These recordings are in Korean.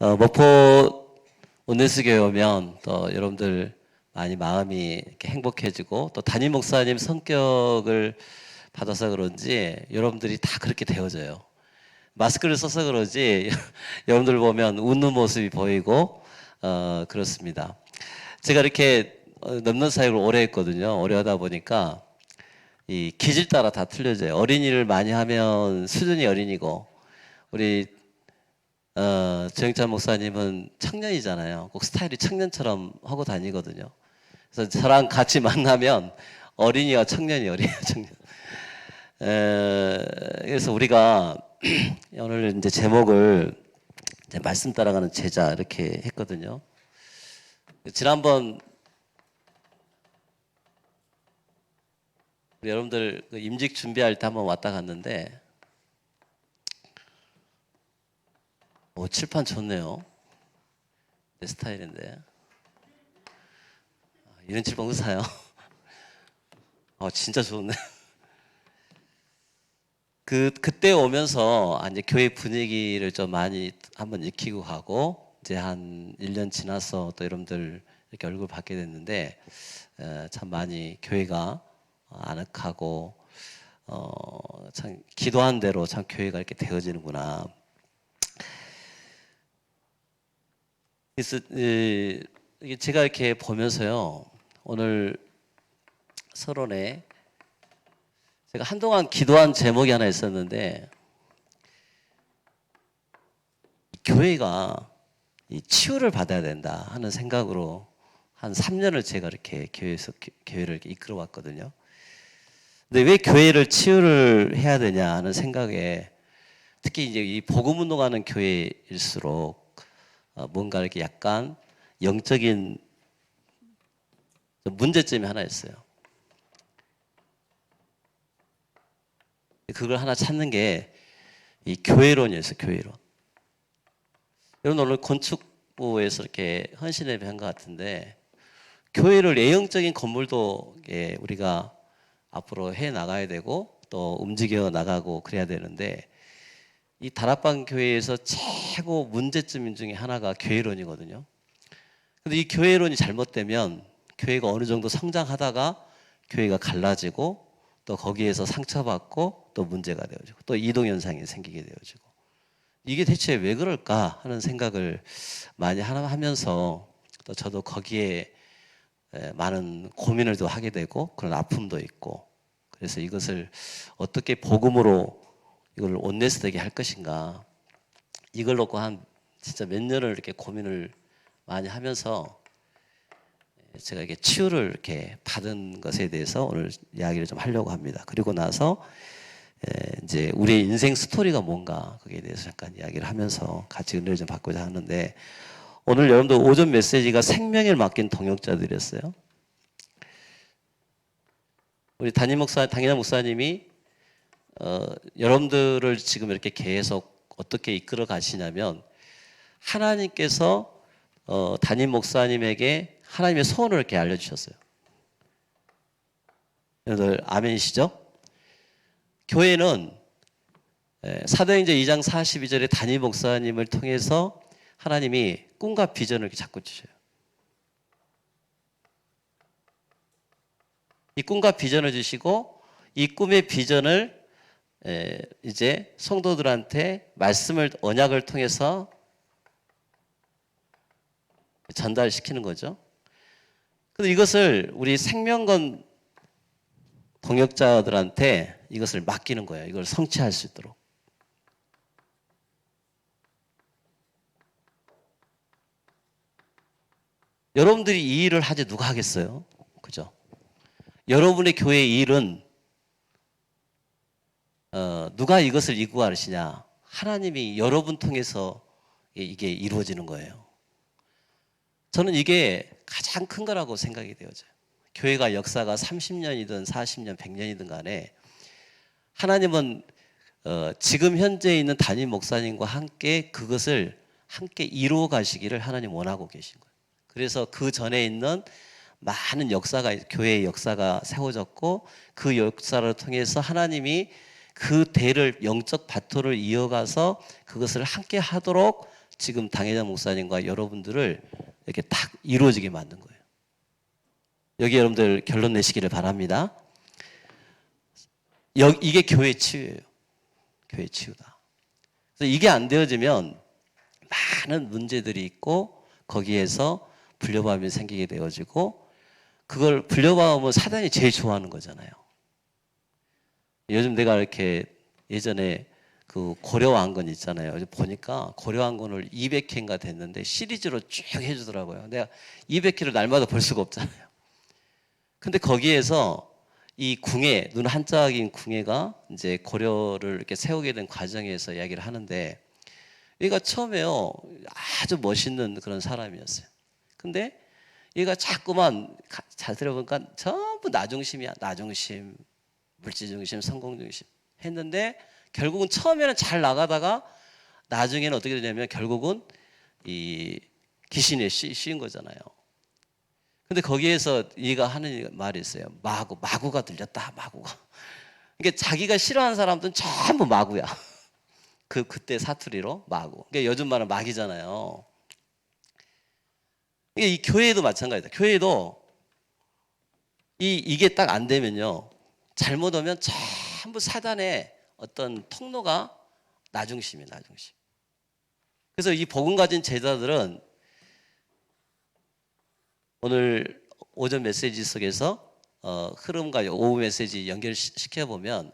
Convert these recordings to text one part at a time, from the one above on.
목포 온누리교회 오면 또 여러분들 많이 마음이 이렇게 행복해지고 또 담임 목사님 성격을 받아서 그런지 여러분들이 다 그렇게 되어져요. 마스크를 써서 그러지 여러분들 보면 웃는 모습이 보이고 그렇습니다. 제가 이렇게 넘는 사역을 오래 했거든요. 오래 하다 보니까 이 기질 따라 다 틀려져요. 어린이를 많이 하면 수준이 어린이고 우리 조영찬 목사님은 청년이잖아요. 꼭 스타일이 청년처럼 하고 다니거든요. 그래서 저랑 같이 만나면 어린이와 청년이 어린이와 청년. 그래서 우리가 오늘 이제 제목을 이제 말씀 따라가는 제자 이렇게 했거든요. 지난번 여러분들 임직 준비할 때 한번 왔다 갔는데 칠판 좋네요. 내 스타일인데. 이런 칠판 어디서 사요? 진짜 좋네. 그때 오면서 이제 교회 분위기를 좀 많이 한번 익히고 가고 이제 한 1년 지나서 또 여러분들 이렇게 얼굴 받게 됐는데 참 많이 교회가 아늑하고 참 기도한 대로 참 교회가 이렇게 되어지는구나. 그래서 제가 이렇게 보면서요, 오늘 서론에 제가 한동안 기도한 제목이 하나 있었는데, 교회가 이 치유를 받아야 된다 하는 생각으로 한 3년을 제가 이렇게 교회를 이렇게 이끌어 왔거든요. 근데 왜 교회를 치유를 해야 되냐 하는 생각에 특히 이제 이 복음 운동하는 교회일수록 뭔가 이렇게 약간 영적인 문제점이 하나 있어요. 그걸 하나 찾는 게 이 교회론이었어요. 교회론. 여러분 오늘 건축부에서 이렇게 헌신예배 한 것 같은데 교회를 예형적인 건물도 우리가 앞으로 해 나가야 되고 또 움직여 나가고 그래야 되는데 이 다락방 교회에서 최고 문제점 중에 하나가 교회론이거든요. 근데 이 교회론이 잘못되면 교회가 어느 정도 성장하다가 교회가 갈라지고 또 거기에서 상처받고 또 문제가 되어지고 또 이동현상이 생기게 되어지고 이게 대체 왜 그럴까 하는 생각을 많이 하면서 또 저도 거기에 많은 고민을 또 하게 되고 그런 아픔도 있고 그래서 이것을 어떻게 복음으로 이걸 온네스되게 할 것인가 이걸 놓고 한 진짜 몇 년을 이렇게 고민을 많이 하면서 제가 이게 치유를 이렇게 받은 것에 대해서 오늘 이야기를 좀 하려고 합니다. 그리고 나서 이제 우리의 인생 스토리가 뭔가 거기에 대해서 잠깐 이야기를 하면서 같이 은혜를 좀 받고자 하는데 오늘 여러분들 오전 메시지가 생명을 맡긴 동역자들이었어요. 우리 당연 목사님이 여러분들을 지금 이렇게 계속 어떻게 이끌어 가시냐면 하나님께서 담임 목사님에게 하나님의 소원을 이렇게 알려주셨어요. 여러분들 아멘이시죠? 교회는 사도행전 2장 42절에 담임 목사님을 통해서 하나님이 꿈과 비전을 이렇게 자꾸 주셔요. 이 꿈과 비전을 주시고 이 꿈의 비전을 이제 성도들한테 말씀을 언약을 통해서 전달시키는 거죠. 근데 이것을 우리 생명건 동역자들한테 이것을 맡기는 거예요. 이걸 성취할 수 있도록. 여러분들이 이 일을 하지 누가 하겠어요? 그죠? 여러분의 교회 일은 누가 이것을 이루고 하시냐? 하나님이 여러분 통해서 이게 이루어지는 거예요. 저는 이게 가장 큰 거라고 생각이 되어져요. 교회가 역사가 30년이든 40년, 100년이든 간에 하나님은 지금 현재 있는 담임 목사님과 함께 그것을 함께 이루어 가시기를 하나님 원하고 계신 거예요. 그래서 그 전에 있는 많은 역사가 교회의 역사가 세워졌고 그 역사를 통해서 하나님이 그 대를 영적 바토를 이어가서 그것을 함께 하도록 지금 당회장 목사님과 여러분들을 이렇게 딱 이루어지게 만든 거예요. 여기 여러분들 결론 내시기를 바랍니다. 이게 교회 치유예요. 교회 치유다. 그래서 이게 안 되어지면 많은 문제들이 있고 거기에서 불려마음이 생기게 되어지고, 그걸 불려마음은 사단이 제일 좋아하는 거잖아요. 요즘 내가 이렇게 예전에 그 고려왕건 있잖아요. 요즘 보니까 고려왕건을 200회인가 됐는데 시리즈로 쭉 해주더라고요. 내가 200회를 날마다 볼 수가 없잖아요. 근데 거기에서 이 궁예, 눈 한짝인 궁예가 이제 고려를 이렇게 세우게 된 과정에서 이야기를 하는데, 얘가 처음에요 아주 멋있는 그런 사람이었어요. 근데 얘가 자꾸만 잘 들어보니까 전부 나 중심이야. 나 중심, 물질 중심, 성공 중심 했는데, 결국은 처음에는 잘 나가다가 나중에는 어떻게 되냐면 결국은 이 귀신에 씌인 거잖아요. 근데 거기에서 얘가 하는 말이 있어요. 마구가 들렸다. 마구가. 그러니까 자기가 싫어하는 사람들은 전부 마구야. 그때 사투리로 마구. 그러니까 요즘 말은 마귀잖아요. 이 교회도 마찬가지다. 교회도 이게 딱 안 되면요, 잘못 오면 전부 사단의 어떤 통로가 나 중심이에요. 나 중심. 그래서 이 복음 가진 제자들은 오늘 오전 메시지 속에서 흐름과 오후 메시지 연결시켜 보면,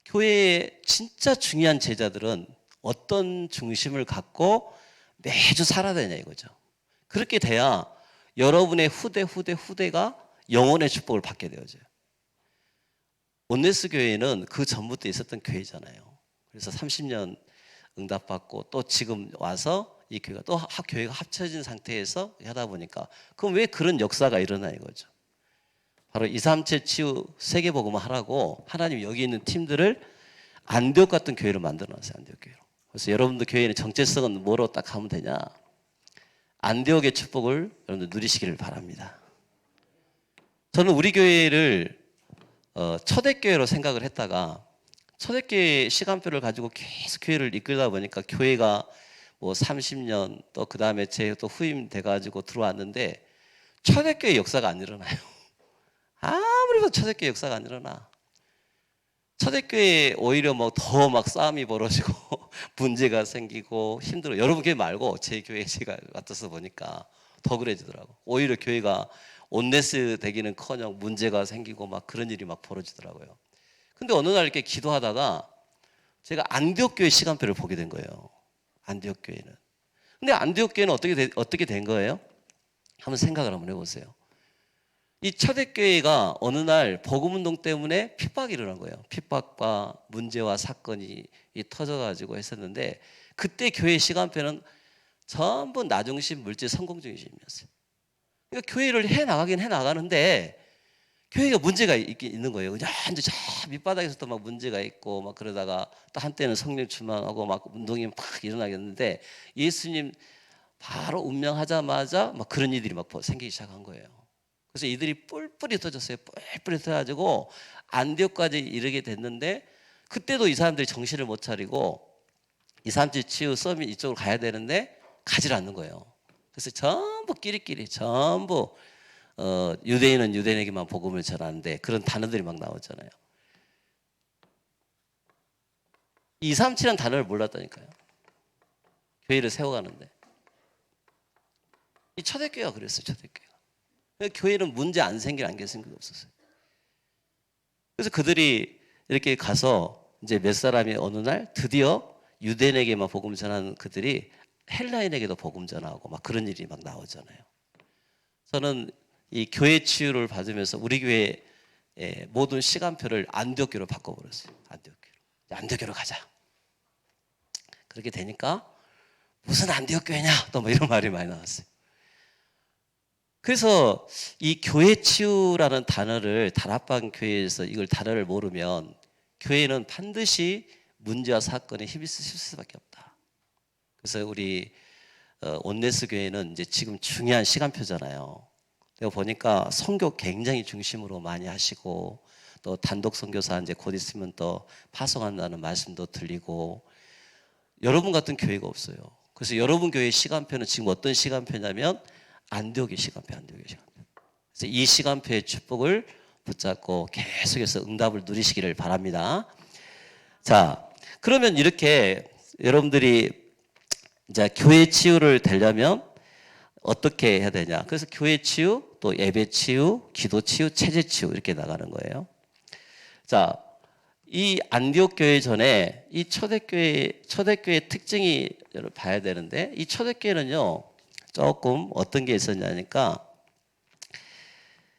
교회의 진짜 중요한 제자들은 어떤 중심을 갖고 매주 살아야 되냐 이거죠. 그렇게 돼야 여러분의 후대가 영혼의 축복을 받게 되어져요. 온네스 교회는 그 전부터 있었던 교회잖아요. 그래서 30년 응답받고 또 지금 와서 이 교회가 또 교회가 합쳐진 상태에서 하다 보니까, 그럼 왜 그런 역사가 일어나 이거죠. 바로 237 치유 세계복음을 하라고 하나님 여기 있는 팀들을 안디옥 같은 교회를 만들어놨어요. 안디옥 교회로. 그래서 여러분들 교회의 정체성은 뭐로 딱 하면 되냐, 안디옥의 축복을 여러분들 누리시기를 바랍니다. 저는 우리 교회를 초대교회로 생각을 했다가, 초대교회 시간표를 가지고 계속 교회를 이끌다 보니까 교회가 뭐 30년 또 그 다음에 제 또 후임 돼가지고 들어왔는데 초대교회 역사가 안 일어나요. 아무리 봐도 초대교회 역사가 안 일어나. 초대교회 오히려 뭐 더 막 싸움이 벌어지고 문제가 생기고 힘들어. 여러분 교회 말고 제 교회 제가 맡아서 보니까 더 그래지더라고. 오히려 교회가 온네스 되기는커녕 문제가 생기고 막 그런 일이 막 벌어지더라고요. 근데 어느 날 이렇게 기도하다가 제가 안디옥 교회 시간표를 보게 된 거예요. 안디옥 교회는. 근데 안디옥 교회는 어떻게 된 거예요? 한번 생각을 한번 해보세요. 이 초대교회가 어느 날 복음운동 때문에 핍박이 일어난 거예요. 핍박과 문제와 사건이 터져가지고 했었는데, 그때 교회 시간표는 전부 나 중심, 물질, 성공 중심이었어요. 그러니까 교회를 해나가긴 해나가는데 교회가 문제가 있는 거예요. 그냥 저 밑바닥에서 또 막 문제가 있고 막 그러다가 또 한때는 성령 충만하고 막 운동이 막 일어나겠는데, 예수님 바로 운명하자마자 막 그런 일들이 막 생기기 시작한 거예요. 그래서 이들이 뿔뿔이 터졌어요. 뿔뿔이 터가지고 안디옥까지 이르게 됐는데, 그때도 이 사람들이 정신을 못 차리고 237 치유 서밋 이쪽으로 가야 되는데 가지 않는 거예요. 그래서 전부 끼리끼리 전부 유대인은 유대인에게만 복음을 전하는데 그런 단어들이 막 나오잖아요. 237이라는 단어를 몰랐다니까요. 교회를 세워가는데. 이 초대교회가 그랬어요. 초대교회가. 교회는 문제 안 생길 안개생길 없었어요. 그래서 그들이 이렇게 가서 이제 몇 사람이 어느 날 드디어 유대인에게만 복음 전하는 그들이 헬라인에게도 복음 전하고 막 그런 일이 막 나오잖아요. 저는 이 교회 치유를 받으면서 우리 교회의 모든 시간표를 안디옥교로 바꿔버렸어요. 안디옥교로 가자. 그렇게 되니까 무슨 안디옥교회냐 또 뭐 이런 말이 많이 나왔어요. 그래서 이 교회 치유라는 단어를 다락방 교회에서 이걸 단어를 모르면 교회는 반드시 문제와 사건에 휩쓸 수밖에 없다. 그래서 우리 온네스 교회는 이제 지금 중요한 시간표잖아요. 내가 보니까 선교 굉장히 중심으로 많이 하시고 또 단독 선교사 이제 곧 있으면 또 파송한다는 말씀도 들리고, 여러분 같은 교회가 없어요. 그래서 여러분 교회 시간표는 지금 어떤 시간표냐면 안디옥의 시간표, 안디옥의 시간표. 그래서 이 시간표의 축복을 붙잡고 계속해서 응답을 누리시기를 바랍니다. 자, 그러면 이렇게 여러분들이 이제 교회 치유를 되려면 어떻게 해야 되냐? 그래서 교회 치유, 또 예배 치유, 기도 치유, 체제 치유 이렇게 나가는 거예요. 자, 이 안디옥 교회 전에 이 초대교회의 특징이 여러분 봐야 되는데, 이 초대교회는요 조금 어떤 게 있었냐니까,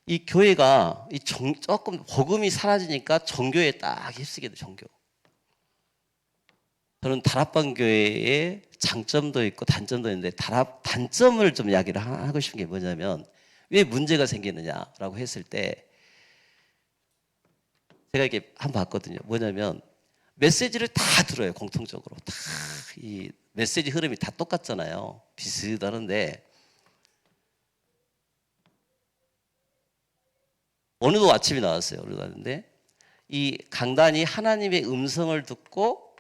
이 교회가 조금 복음이 사라지니까 종교에 딱 휩쓰게 돼. 종교. 저는 다락방 교회의 장점도 있고 단점도 있는데, 단점을 좀 이야기를 하고 싶은 게 뭐냐면, 왜 문제가 생기느냐라고 했을 때 제가 이렇게 한번 봤거든요. 뭐냐면 메시지를 다 들어요. 공통적으로 다 이 메시지 흐름이 다 똑같잖아요. 비슷하는데 어느 아침에 나왔어요. 그러는데 이 강단이 하나님의 음성을 듣고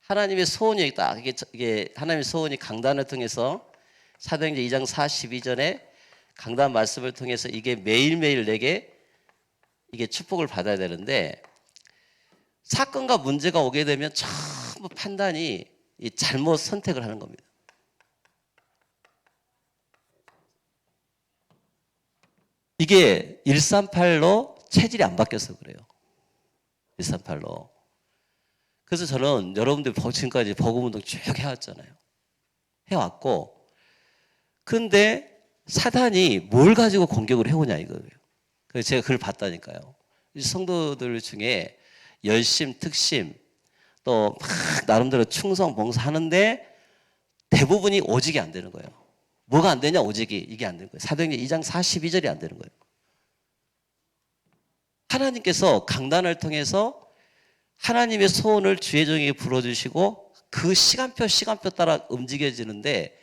하나님의 소원이 딱 이게 하나님의 소원이 강단을 통해서 사도행전 2장 42절에 강단 말씀을 통해서 이게 매일매일 내게 이게 축복을 받아야 되는데, 사건과 문제가 오게 되면 전부 판단이 이 잘못 선택을 하는 겁니다. 이게 138로 체질이 안 바뀌어서 그래요. 138로. 그래서 저는 여러분들 지금까지 복음운동 쭉 해왔잖아요. 해왔고, 근데 사단이 뭘 가지고 공격을 해오냐 이거예요. 그래서 제가 그걸 봤다니까요. 성도들 중에 열심, 특심, 또 막 나름대로 충성, 봉사하는데 대부분이 오직이 안 되는 거예요. 뭐가 안 되냐? 오직이. 이게 안 되는 거예요. 사도행전 2장 42절이 안 되는 거예요. 하나님께서 강단을 통해서 하나님의 소원을 주의 종에게 불어주시고 그 시간표 따라 움직여지는데,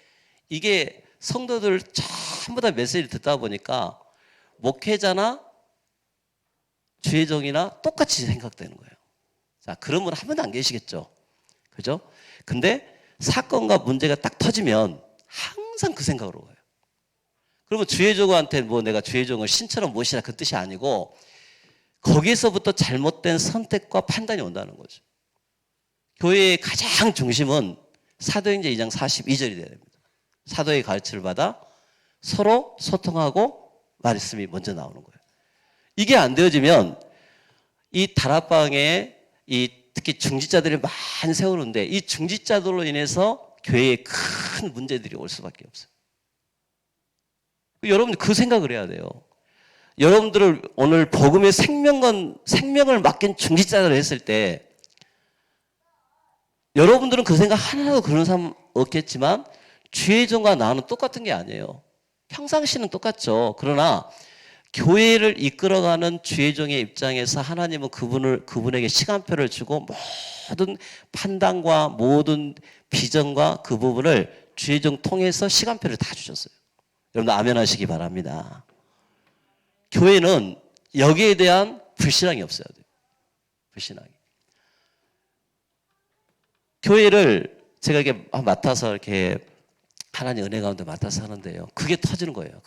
이게 성도들 전부 다 메시지를 듣다 보니까 목회자나 주의 종이나 똑같이 생각되는 거예요. 자, 그런 분 한 번도 안 계시겠죠. 그죠? 근데 사건과 문제가 딱 터지면 항상 그 생각으로 가요. 그러면 주의 종한테 뭐 내가 주의 종을 신처럼 모시라 그 뜻이 아니고, 거기에서부터 잘못된 선택과 판단이 온다는 거죠. 교회의 가장 중심은 사도행전 2장 42절이 돼야 됩니다. 사도의 가르침을 받아 서로 소통하고 말씀이 먼저 나오는 거예요. 이게 안 되어지면 이 다락방에 특히 중직자들이 많이 세우는데, 이 중직자들로 인해서 교회에 큰 문제들이 올 수밖에 없어요. 여러분들 그 생각을 해야 돼요. 여러분들을 오늘 복음의 생명을 맡긴 중직자들 했을 때, 여러분들은 그 생각 하나도 그런 사람 없겠지만 주의 종과 나는 똑같은 게 아니에요. 평상시는 똑같죠. 그러나 교회를 이끌어가는 주의 종의 입장에서 하나님은 그분에게 시간표를 주고 모든 판단과 모든 비전과 그 부분을 주의 종 통해서 시간표를 다 주셨어요. 여러분 아멘 하시기 바랍니다. 교회는 여기에 대한 불신앙이 없어야 돼요. 불신앙이. 교회를 제가 이렇게 맡아서 이렇게 하나님 은혜 가운데 맡아서 하는데요. 그게 터지는 거예요.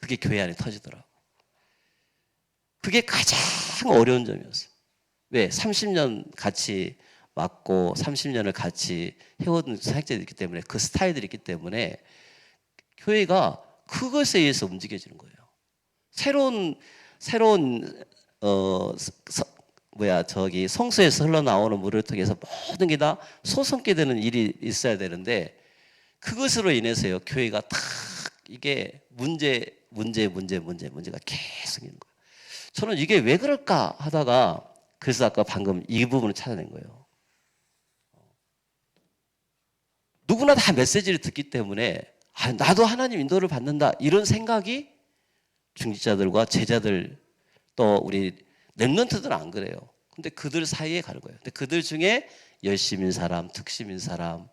그게 교회 안에 터지더라고. 그게 가장 어려운 점이었어요. 왜? 30년 같이 맡고 30년을 같이 해온 사역자들이 있기 때문에, 그 스타일들이 있기 때문에 교회가 그것에 의해서 움직여지는 거예요. 새로운 성소에서 흘러나오는 물을 통해서 모든 게 다 소성게 되는 일이 있어야 되는데, 그것으로 인해서요 교회가 탁 이게 문제가 계속 있는 거예요. 저는 이게 왜 그럴까 하다가, 그래서 아까 방금 이 부분을 찾아낸 거예요. 누구나 다 메시지를 듣기 때문에 나도 하나님 인도를 받는다 이런 생각이 중직자들과 제자들, 또 우리 렘넌트들은 안 그래요. 근데 그들 사이에 가는 거예요. 근데 그들 중에 열심인 사람, 특심인 사람,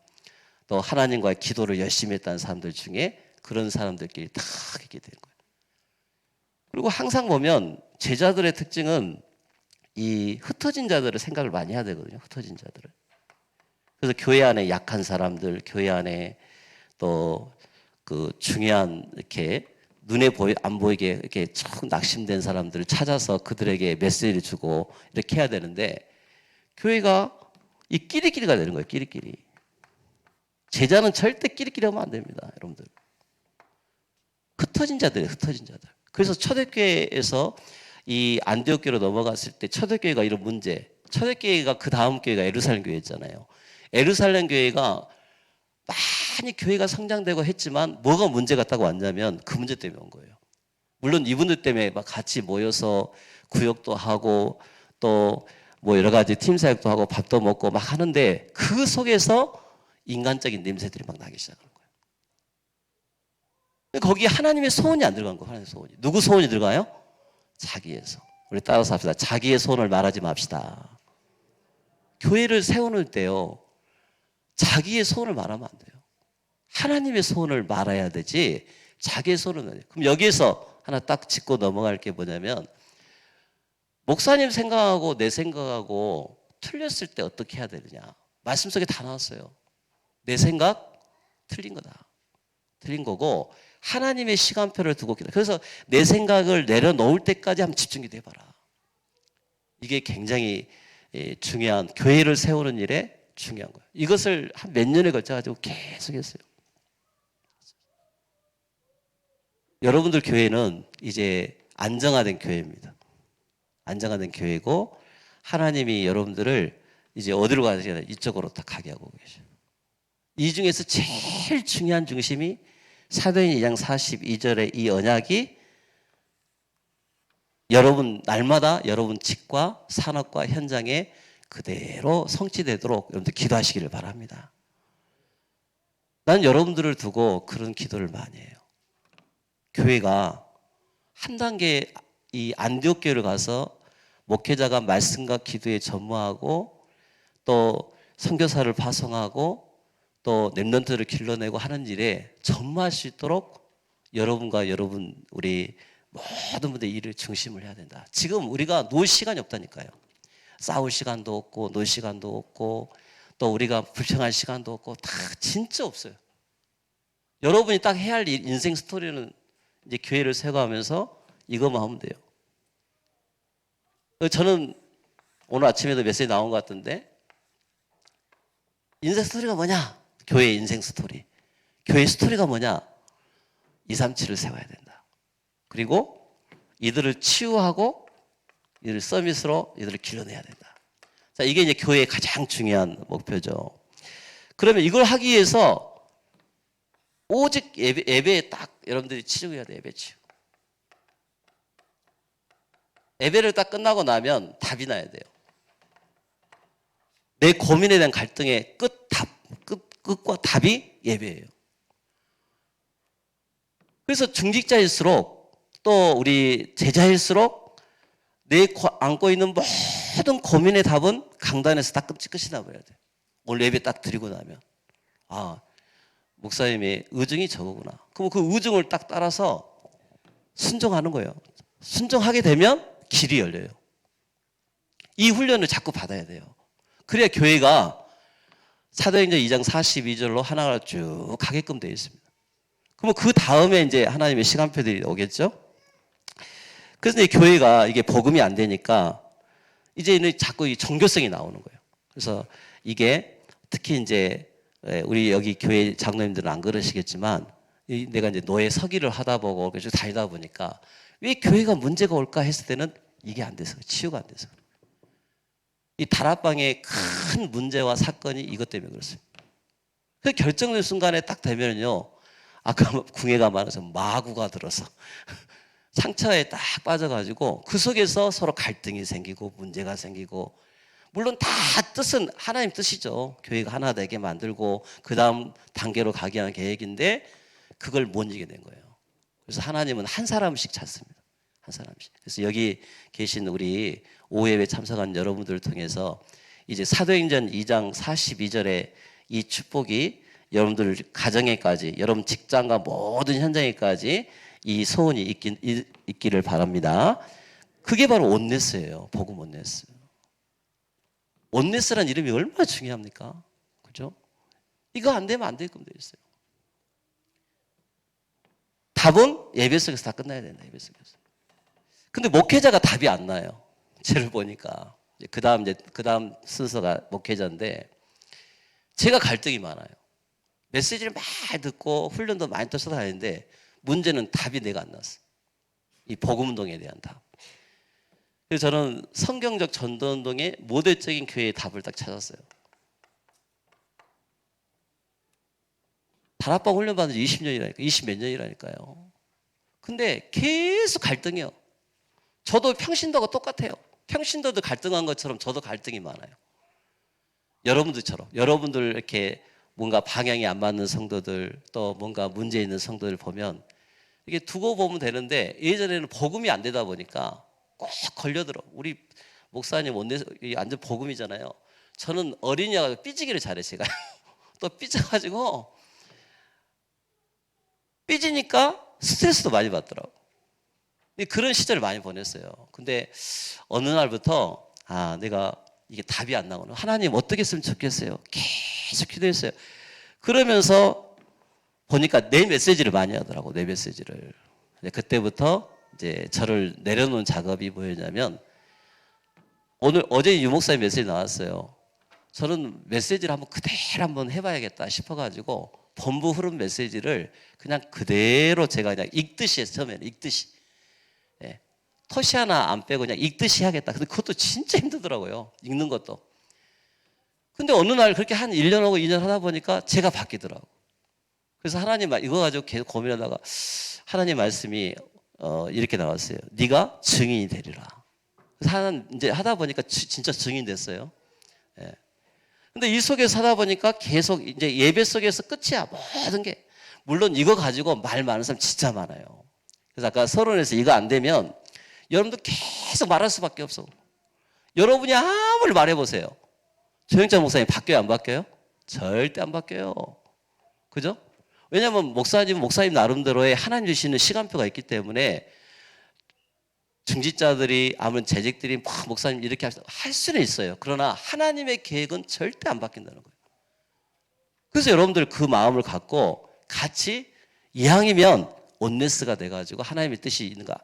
또 하나님과의 기도를 열심히 했다는 사람들 중에 그런 사람들끼리 다 있게 되는 거예요. 그리고 항상 보면 제자들의 특징은 이 흩어진 자들을 생각을 많이 해야 되거든요. 흩어진 자들을. 그래서 교회 안에 약한 사람들, 교회 안에 또 그 중요한 이렇게 눈에 안 보이게 이렇게 쭉 낙심된 사람들을 찾아서 그들에게 메시지를 주고 이렇게 해야 되는데 교회가 이 끼리끼리가 되는 거예요. 끼리끼리. 제자는 절대 끼리끼리 하면 안 됩니다. 여러분들. 흩어진 자들이에요. 흩어진 자들. 그래서 초대교회에서 이 안디옥교로 넘어갔을 때 초대교회가 이런 문제, 초대교회가 그 다음 교회가 예루살렘 교회였잖아요. 예루살렘 교회가 많이 교회가 성장되고 했지만 뭐가 문제가 딱 왔냐면 그 문제 때문에 온 거예요. 물론 이분들 때문에 막 같이 모여서 구역도 하고 또 뭐 여러 가지 팀 사역도 하고 밥도 먹고 막 하는데 그 속에서 인간적인 냄새들이 막 나기 시작하는 거예요. 거기에 하나님의 소원이 안 들어간 거예요. 하나님의 소원이. 누구 소원이 들어가요? 자기의 소원. 우리 따라서 합시다. 자기의 소원을 말하지 맙시다. 교회를 세우는 때요. 자기의 소원을 말하면 안 돼요. 하나님의 소원을 말해야 되지 자기의 소원은 안 돼요. 그럼 여기에서 하나 딱 짚고 넘어갈 게 뭐냐면 목사님 생각하고 내 생각하고 틀렸을 때 어떻게 해야 되느냐. 말씀 속에 다 나왔어요. 내 생각 틀린 거다. 틀린 거고 하나님의 시간표를 두고 기다. 그래서 내 생각을 내려놓을 때까지 한번 집중기도 해봐라. 이게 굉장히 중요한 교회를 세우는 일에 중요한 거예요. 이것을 한 몇 년에 걸쳐가지고 계속 했어요. 여러분들 교회는 이제 안정화된 교회입니다. 안정화된 교회고 하나님이 여러분들을 이제 어디로 가시냐 이쪽으로 다 가게 하고 계셔요. 이 중에서 제일 중요한 중심이 사도행전 2장 42절의 이 언약이 여러분 날마다 여러분 직과 산업과 현장에 그대로 성취되도록 여러분들 기도하시기를 바랍니다. 난 여러분들을 두고 그런 기도를 많이 해요. 교회가 한 단계 이 안디옥 교회를 가서 목회자가 말씀과 기도에 전무하고 또 선교사를 파송하고 또 렘넌트를 길러내고 하는 일에 전무할 수 있도록 여러분과 여러분 우리 모든 분들 일을 중심을 해야 된다. 지금 우리가 놀 시간이 없다니까요. 싸울 시간도 없고 놀 시간도 없고 또 우리가 불평할 시간도 없고 다 진짜 없어요. 여러분이 딱 해야 할 인생 스토리는 이제 교회를 세워가면서 이것만 하면 돼요. 저는 오늘 아침에도 메시지 나온 것 같은데 인생 스토리가 뭐냐? 교회의 인생 스토리. 교회 스토리가 뭐냐? 237을 세워야 된다. 그리고 이들을 치유하고 이들을 서밋으로 이들을 길러내야 된다. 자, 이게 이제 교회의 가장 중요한 목표죠. 그러면 이걸 하기 위해서 오직 예배에 딱 여러분들이 치료해야 돼. 예배 치유. 예배를 딱 끝나고 나면 답이 나야 돼요. 내 고민에 대한 갈등의 끝과 답이 예배예요. 그래서 중직자일수록 또 우리 제자일수록 내 안고 있는 모든 고민의 답은 강단에서 딱 끝이 나버려야 돼. 오늘 예배 딱 드리고 나면 아 목사님의 의증이 저거구나. 그럼 그 의증을 딱 따라서 순종하는 거예요. 순종하게 되면 길이 열려요. 이 훈련을 자꾸 받아야 돼요. 그래야 교회가 사도행전 2장 42절로 하나가 쭉 가게끔 되어 있습니다. 그러면 그 다음에 이제 하나님의 시간표들이 오겠죠? 그래서 이제 교회가 이게 복음이 안 되니까 이제는 자꾸 이 종교성이 나오는 거예요. 그래서 이게 특히 이제 우리 여기 교회 장로님들은 안 그러시겠지만 내가 이제 노예 서기를 하다 보고 그래서 다니다 보니까 왜 교회가 문제가 올까 했을 때는 이게 안 돼서 치유가 안 돼서 이 다락방의 큰 문제와 사건이 이것 때문에 그렇습니다. 그 결정된 순간에 딱 되면요 아까 궁예가 많아서 마구가 들어서 상처에 딱 빠져가지고 그 속에서 서로 갈등이 생기고 문제가 생기고 물론 다 뜻은 하나님 뜻이죠. 교회가 하나 되게 만들고 그 다음 단계로 가게 하는 계획인데 그걸 못 이기게 된 거예요. 그래서 하나님은 한 사람씩 찾습니다. 한 사람씩. 그래서 여기 계신 우리 오예배 참석한 여러분들을 통해서 이제 사도행전 2장 42절에 이 축복이 여러분들 가정에까지 여러분 직장과 모든 현장에까지 이 소원이 있기를 바랍니다. 그게 바로 온네스예요. 복음 온네스. 온네스라는 이름이 얼마나 중요합니까? 그죠? 이거 안 되면 안 되게끔 되어 있어요. 답은 예배 속에서 다 끝나야 된다. 예배 속에서. 근데 목회자가 답이 안 나요. 저를 보니까 그 다음 순서가 목회자인데 제가 갈등이 많아요. 메시지를 많이 듣고 훈련도 많이 떠서 다니는데 문제는 답이 내가 안 났어. 이 복음운동에 대한 답. 그래서 저는 성경적 전도운동의 모델적인 교회의 답을 딱 찾았어요. 다락방 훈련 받은 지 20년이라니까, 20 몇 년이라니까요. 근데 계속 갈등이요. 저도 평신도가 똑같아요. 평신도도 갈등한 것처럼 저도 갈등이 많아요. 여러분들처럼. 여러분들 이렇게 뭔가 방향이 안 맞는 성도들, 또 뭔가 문제 있는 성도들 보면 이게 두고 보면 되는데 예전에는 복음이 안 되다 보니까 꼭 걸려들어. 우리 목사님 완전 복음이잖아요. 저는 어린이가 삐지기를 잘해, 제가. 또 삐져가지고 삐지니까 스트레스도 많이 받더라고. 그런 시절을 많이 보냈어요. 근데 어느 날부터 내가 이게 답이 안 나오는 하나님 어떻게 했으면 좋겠어요. 계속 기도했어요. 그러면서 보니까 내 메시지를 많이 하더라고. 내 메시지를. 그때부터 이제 저를 내려놓은 작업이 뭐였냐면 어제 유 목사님 메시지 나왔어요. 저는 메시지를 그대로 한번 해봐야겠다 싶어가지고 본부 흐름 메시지를 그냥 그대로 제가 그냥 읽듯이 했어요. 처음에는 읽듯이. 예. 토시 하나 안 빼고 그냥 읽듯이 하겠다. 근데 그것도 진짜 힘들더라고요. 읽는 것도. 근데 어느 날 그렇게 한 1년하고 2년 하다 보니까 제가 바뀌더라고. 그래서 하나님 이거 가지고 계속 고민하다가 하나님 말씀이 이렇게 나왔어요. 네가 증인이 되리라. 그래서 이제 하다 보니까 진짜 증인 됐어요. 예. 근데 이 속에서 하다 보니까 계속 이제 예배 속에서 끝이야. 모든 게. 물론 이거 가지고 말 많은 사람 진짜 많아요. 그래서 아까 서론에서 이거 안 되면 여러분도 계속 말할 수밖에 없어. 여러분이 아무리 말해보세요. 조영찬 목사님 바뀌어요, 안 바뀌어요? 절대 안 바뀌어요. 그죠? 왜냐하면 목사님 나름대로의 하나님 주시는 시간표가 있기 때문에 중직자들이 아무런 재직들이 목사님 이렇게 할 수는 있어요. 그러나 하나님의 계획은 절대 안 바뀐다는 거예요. 그래서 여러분들 그 마음을 갖고 같이 이왕이면 온네스가 돼가지고 하나님의 뜻이 있는가.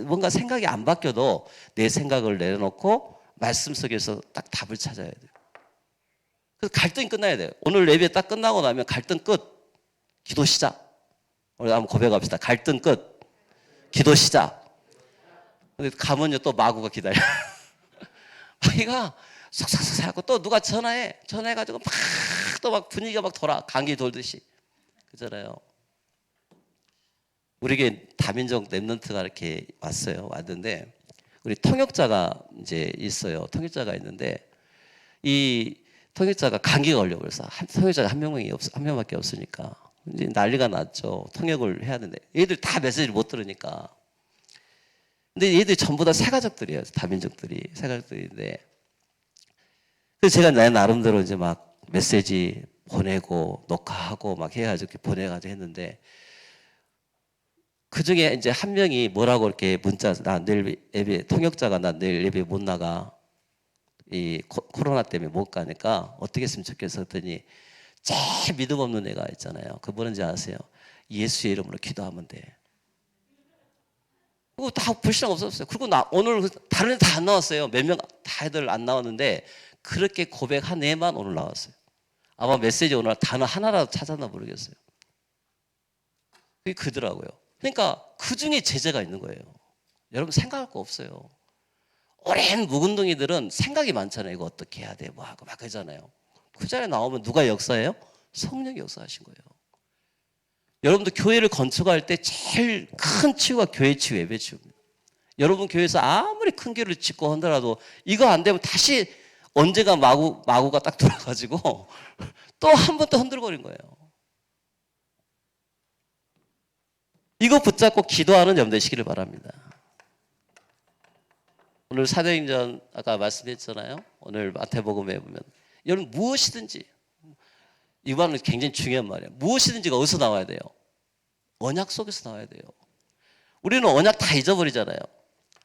뭔가 생각이 안 바뀌어도 내 생각을 내려놓고 말씀 속에서 딱 답을 찾아야 돼요. 그래서 갈등이 끝나야 돼요. 오늘 예배 딱 끝나고 나면 갈등 끝. 기도 시작. 우리 한번 고백합시다. 갈등 끝. 기도 시작. 근데 가면요 또 마구가 기다려. 마귀가 쏙쏙쏙 하고 또 누가 전화해가지고 막 분위기가 막 돌아. 감기 돌듯이. 그잖아요. 우리에게 다민족 랩런트가 이렇게 왔는데 우리 통역자가 이제 있어요. 통역자가 있는데 이 통역자가 감기가 걸려 그래서 통역자가 한 명밖에 없으니까 이제 난리가 났죠. 통역을 해야 되는데 얘들 다 메시지를 못 들으니까. 근데 얘들이 전부 다 새가족들이에요. 다민족들이 새가족들인데 그래서 제가 내 나름대로 이제 막 메시지 보내고 녹화하고 막 해가지고 보내가지고 했는데 그 중에 이제 한 명이 뭐라고 이렇게 문자 나 내일 예배 통역자가 나 내일 예배 못 나가 이 코로나 때문에 못 가니까 어떻게 했으면 좋겠어 했더니 제일 믿음 없는 애가 있잖아요. 그 뭐는지 아세요? 예수의 이름으로 기도하면 돼. 그거 다 불신앙 없었어요. 그리고 오늘 다른 애 다 안 나왔어요. 몇 명 다 애들 안 나왔는데 그렇게 고백한 애만 오늘 나왔어요. 아마 메시지 오늘 단어 하나라도 찾았나 모르겠어요. 그게 그더라고요. 그러니까 그 중에 제재가 있는 거예요. 여러분 생각할 거 없어요. 오랜 묵은둥이들은 생각이 많잖아요. 이거 어떻게 해야 돼? 뭐 하고 막 그러잖아요. 그 자리에 나오면 누가 역사해요? 성령이 역사하신 거예요. 여러분도 교회를 건축할 때 제일 큰 치유가 교회 치유, 예배 치유입니다. 여러분 교회에서 아무리 큰 교회를 짓고 하더라도 이거 안 되면 다시 언제가 마구가 딱 돌아가지고 또 한 번 또 흔들거린 거예요. 이거 붙잡고 기도하는 염 되시기를 바랍니다. 오늘 사도행전 아까 말씀했잖아요. 오늘 마태복음에 보면 여러분 무엇이든지 이 말은 굉장히 중요한 말이에요. 무엇이든지가 어디서 나와야 돼요? 언약 속에서 나와야 돼요. 우리는 언약 다 잊어버리잖아요.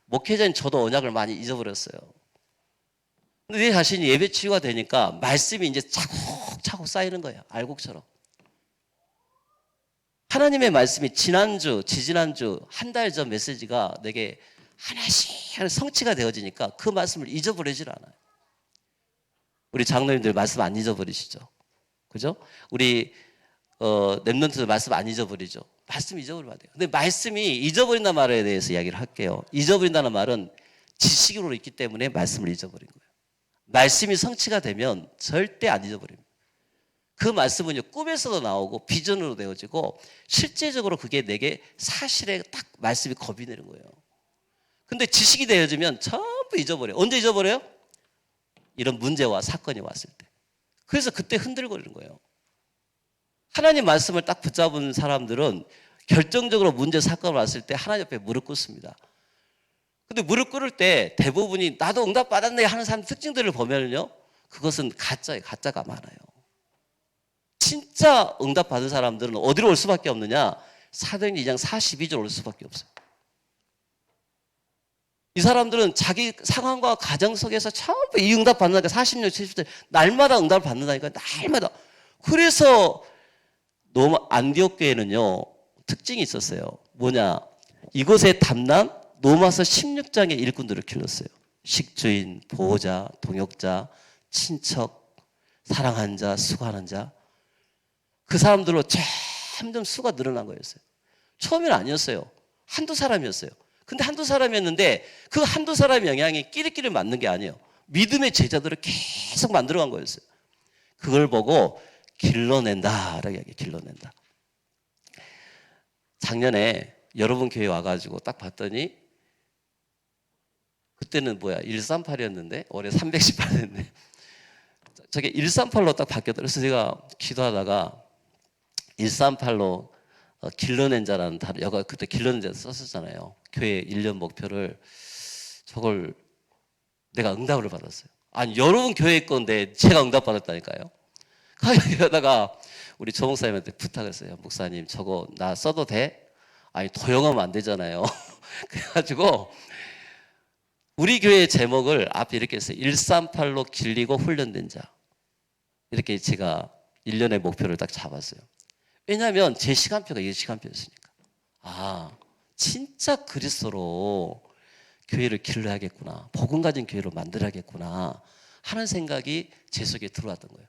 목회자인 저도 언약을 많이 잊어버렸어요. 근데 내 자신이 예배 치유가 되니까 말씀이 이제 차곡차곡 쌓이는 거예요. 알곡처럼. 하나님의 말씀이 지난주, 지지난주, 한 달 전 메시지가 내게 하나씩 성취가 되어지니까 그 말씀을 잊어버리질 않아요. 우리 장로님들 말씀 안 잊어버리시죠? 그죠? 우리 랩런트들 말씀 안 잊어버리죠? 말씀 잊어버리면 안 돼요. 근데 말씀이 잊어버린다는 말에 대해서 이야기를 할게요. 잊어버린다는 말은 지식으로 있기 때문에 말씀을 잊어버린 거예요. 말씀이 성취가 되면 절대 안 잊어버립니다. 그 말씀은요, 꿈에서도 나오고 비전으로 되어지고 실제적으로 그게 내게 사실에 딱 말씀이 겁이 내는 거예요. 근데 지식이 되어지면 전부 잊어버려요. 언제 잊어버려요? 이런 문제와 사건이 왔을 때. 그래서 그때 흔들거리는 거예요. 하나님 말씀을 딱 붙잡은 사람들은 결정적으로 문제, 사건이 왔을 때 하나님 옆에 무릎 꿇습니다. 근데 무릎 꿇을 때 대부분이 나도 응답 받았네 하는 사람 특징들을 보면요, 그것은 가짜예요. 가짜가 많아요. 진짜 응답 받은 사람들은 어디로 올 수밖에 없느냐? 사도행전 2장 42절 올 수밖에 없어요. 이 사람들은 자기 상황과 가정 속에서 전부 이 응답 받는다니까 40년, 70년 날마다 응답을 받는다니까 날마다. 그래서 안디옥 교회는요 특징이 있었어요. 뭐냐? 이곳에 담난 로마서 16장의 일꾼들을 길렀어요. 식주인, 보호자, 동역자, 친척, 사랑하는 자, 수고하는 자. 그 사람들로 점점 수가 늘어난 거였어요. 처음에는 아니었어요. 한두 사람이었어요. 근데 한두 사람이었는데 그 한두 사람의 영향이 끼리끼리 맞는 게 아니에요. 믿음의 제자들을 계속 만들어간 거였어요. 그걸 보고 길러낸다라고 이야기해요. 길러낸다. 작년에 여러분 교회 와가지고 딱 봤더니 그때는 138이었는데 올해 318이었는데 저게 138로 딱 바뀌었다. 그래서 제가 기도하다가 138로 길러낸 자라는 단어, 여가 그때 길러낸 자 썼었잖아요. 교회 1년 목표를 저걸 내가 응답을 받았어요. 아니 여러분 교회 건데 제가 응답 받았다니까요. 그러다가 우리 조 목사님한테 부탁했어요. 목사님 저거 나 써도 돼? 아니 도용하면 안 되잖아요. 그래가지고 우리 교회 제목을 앞에 이렇게 했어요. 138로 길리고 훈련된 자. 이렇게 제가 1년의 목표를 딱 잡았어요. 왜냐하면 제 시간표가 이 시간표였으니까. 아, 진짜 그리스도로 교회를 길러야겠구나. 복음 가진 교회로 만들어야겠구나 하는 생각이 제 속에 들어왔던 거예요.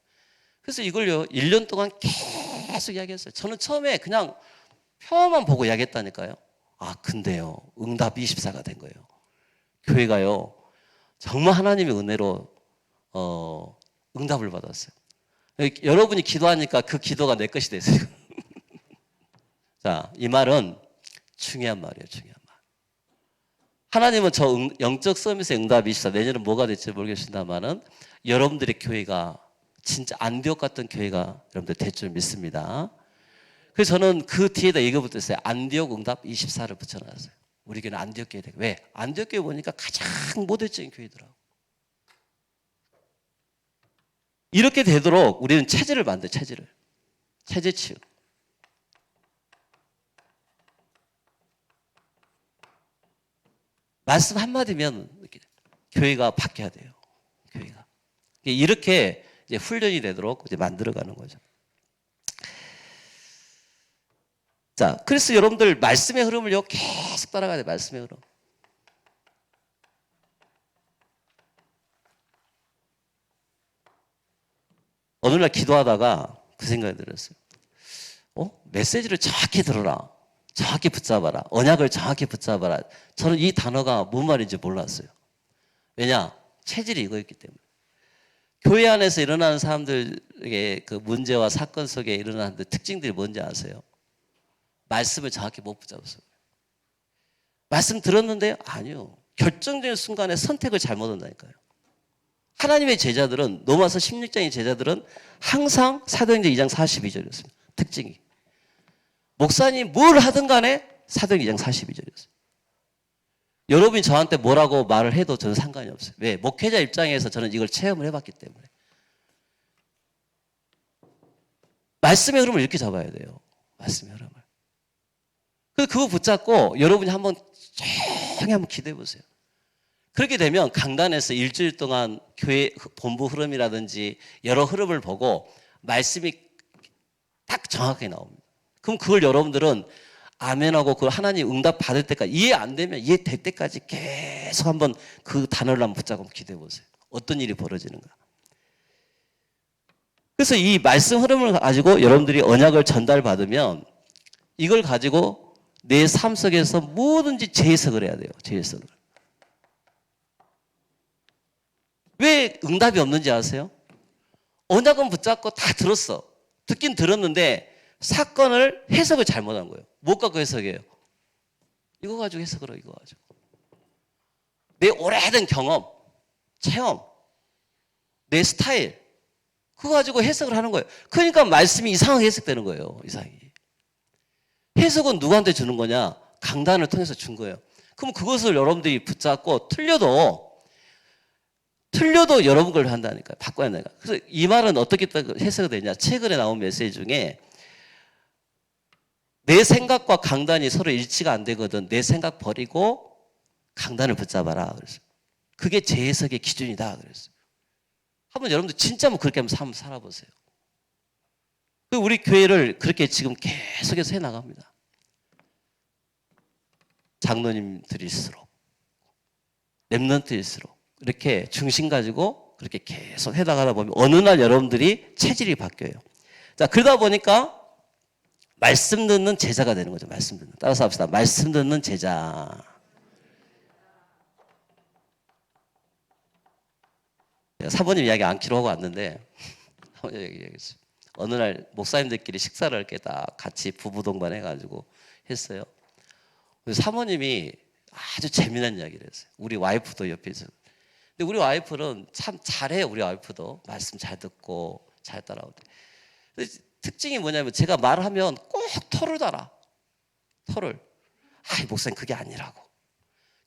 그래서 이걸요 1년 동안 계속 이야기했어요. 저는 처음에 그냥 표만 보고 이야기했다니까요. 아 근데요 응답 24가 된 거예요. 교회가요 정말 하나님의 은혜로 응답을 받았어요. 여러분이 기도하니까 그 기도가 내 것이 됐어요. 자, 이 말은 중요한 말이에요. 중요한 말. 하나님은 저 영적 서밋의 응답이 있어. 내년은 뭐가 될지 모르겠습니다만은 여러분들의 교회가 진짜 안디옥 같은 교회가 여러분들 될 줄 믿습니다. 그래서 저는 그 뒤에다 이거 붙였어요. 안디옥 응답 24를 붙여놨어요. 우리 교회는 안디옥 교회 되고. 왜? 안디옥 교회 보니까 가장 모델적인 교회더라고. 이렇게 되도록 우리는 체질을 만들어요. 체질을. 체질 치유. 말씀 한마디면 교회가 바뀌어야 돼요. 교회가. 이렇게 이제 훈련이 되도록 이제 만들어가는 거죠. 자, 그래서 여러분들 말씀의 흐름을요 계속 따라가야 돼요. 말씀의 흐름. 어느 날 기도하다가 그 생각이 들었어요. 메시지를 정확히 들어라. 정확히 붙잡아라. 언약을 정확히 붙잡아라. 저는 이 단어가 뭔 말인지 몰랐어요. 왜냐? 체질이 이거였기 때문에. 교회 안에서 일어나는 사람들에게 그 문제와 사건 속에 일어나는 특징들이 뭔지 아세요? 말씀을 정확히 못 붙잡았어요. 말씀 들었는데요? 아니요. 결정적인 순간에 선택을 잘못 한다니까요. 하나님의 제자들은 로마서 16장의 제자들은 항상 사도행전 2장 42절이었습니다. 특징이. 목사님 뭘 하든 간에 사도행전 2장 42절이었어요. 여러분이 저한테 뭐라고 말을 해도 저는 상관이 없어요. 왜? 목회자 입장에서 저는 이걸 체험을 해봤기 때문에. 말씀의 흐름을 이렇게 잡아야 돼요. 말씀의 흐름을. 그래서 그거 붙잡고 여러분이 한번 조용히 한번 기도해 보세요. 그렇게 되면 강단에서 일주일 동안 교회 본부 흐름이라든지 여러 흐름을 보고 말씀이 딱 정확하게 나옵니다. 그럼 그걸 여러분들은 아멘하고 그 하나님 응답 받을 때까지, 이해 안 되면 이해될 때까지 계속 한번 그 단어를 한번 붙잡고 기도해 보세요. 어떤 일이 벌어지는가. 그래서 이 말씀 흐름을 가지고 여러분들이 언약을 전달받으면 이걸 가지고 내 삶 속에서 뭐든지 재해석을 해야 돼요. 재해석을. 왜 응답이 없는지 아세요? 언약은 붙잡고 다 들었어. 듣긴 들었는데 사건을 해석을 잘못한 거예요. 못 갖고 해석해요. 이거 가지고 해석을 해요. 이거 가지고. 내 오래된 경험, 체험, 내 스타일, 그거 가지고 해석을 하는 거예요. 그러니까 말씀이 이상하게 해석되는 거예요. 이상하게. 해석은 누구한테 주는 거냐? 강단을 통해서 준 거예요. 그럼 그것을 여러분들이 붙잡고 틀려도 여러분 걸 한다니까요. 바꿔야 한다니까. 그래서 이 말은 어떻게 해석이 되냐? 최근에 나온 메시지 중에 내 생각과 강단이 서로 일치가 안 되거든. 내 생각 버리고 강단을 붙잡아라. 그래서 그게 재해석의 기준이다. 그랬어요. 한번 여러분들 진짜 뭐 그렇게 한번 살아보세요. 우리 교회를 그렇게 지금 계속해서 해나갑니다. 장로님들일수록, 랩런트일수록 이렇게 중심 가지고 그렇게 계속 해나가다 보면 어느 날 여러분들이 체질이 바뀌어요. 자, 그러다 보니까 말씀 듣는 제자가 되는 거죠. 말씀 듣는. 따라서 합시다. 말씀 듣는 제자. 사모님 이야기 않기로 하고 왔는데 사모님 얘기했어요. 어느 날 목사님들끼리 식사를 이렇게 다 같이 부부 동반 해가지고 했어요. 사모님이 아주 재미난 이야기를 했어요. 우리 와이프도 옆에 있어요. 근데 우리 와이프는 참 잘해요. 우리 와이프도 말씀 잘 듣고 잘 따라오고. 특징이 뭐냐면 제가 말하면 꼭 털을 달아. 털을. 아이 목사님 그게 아니라고.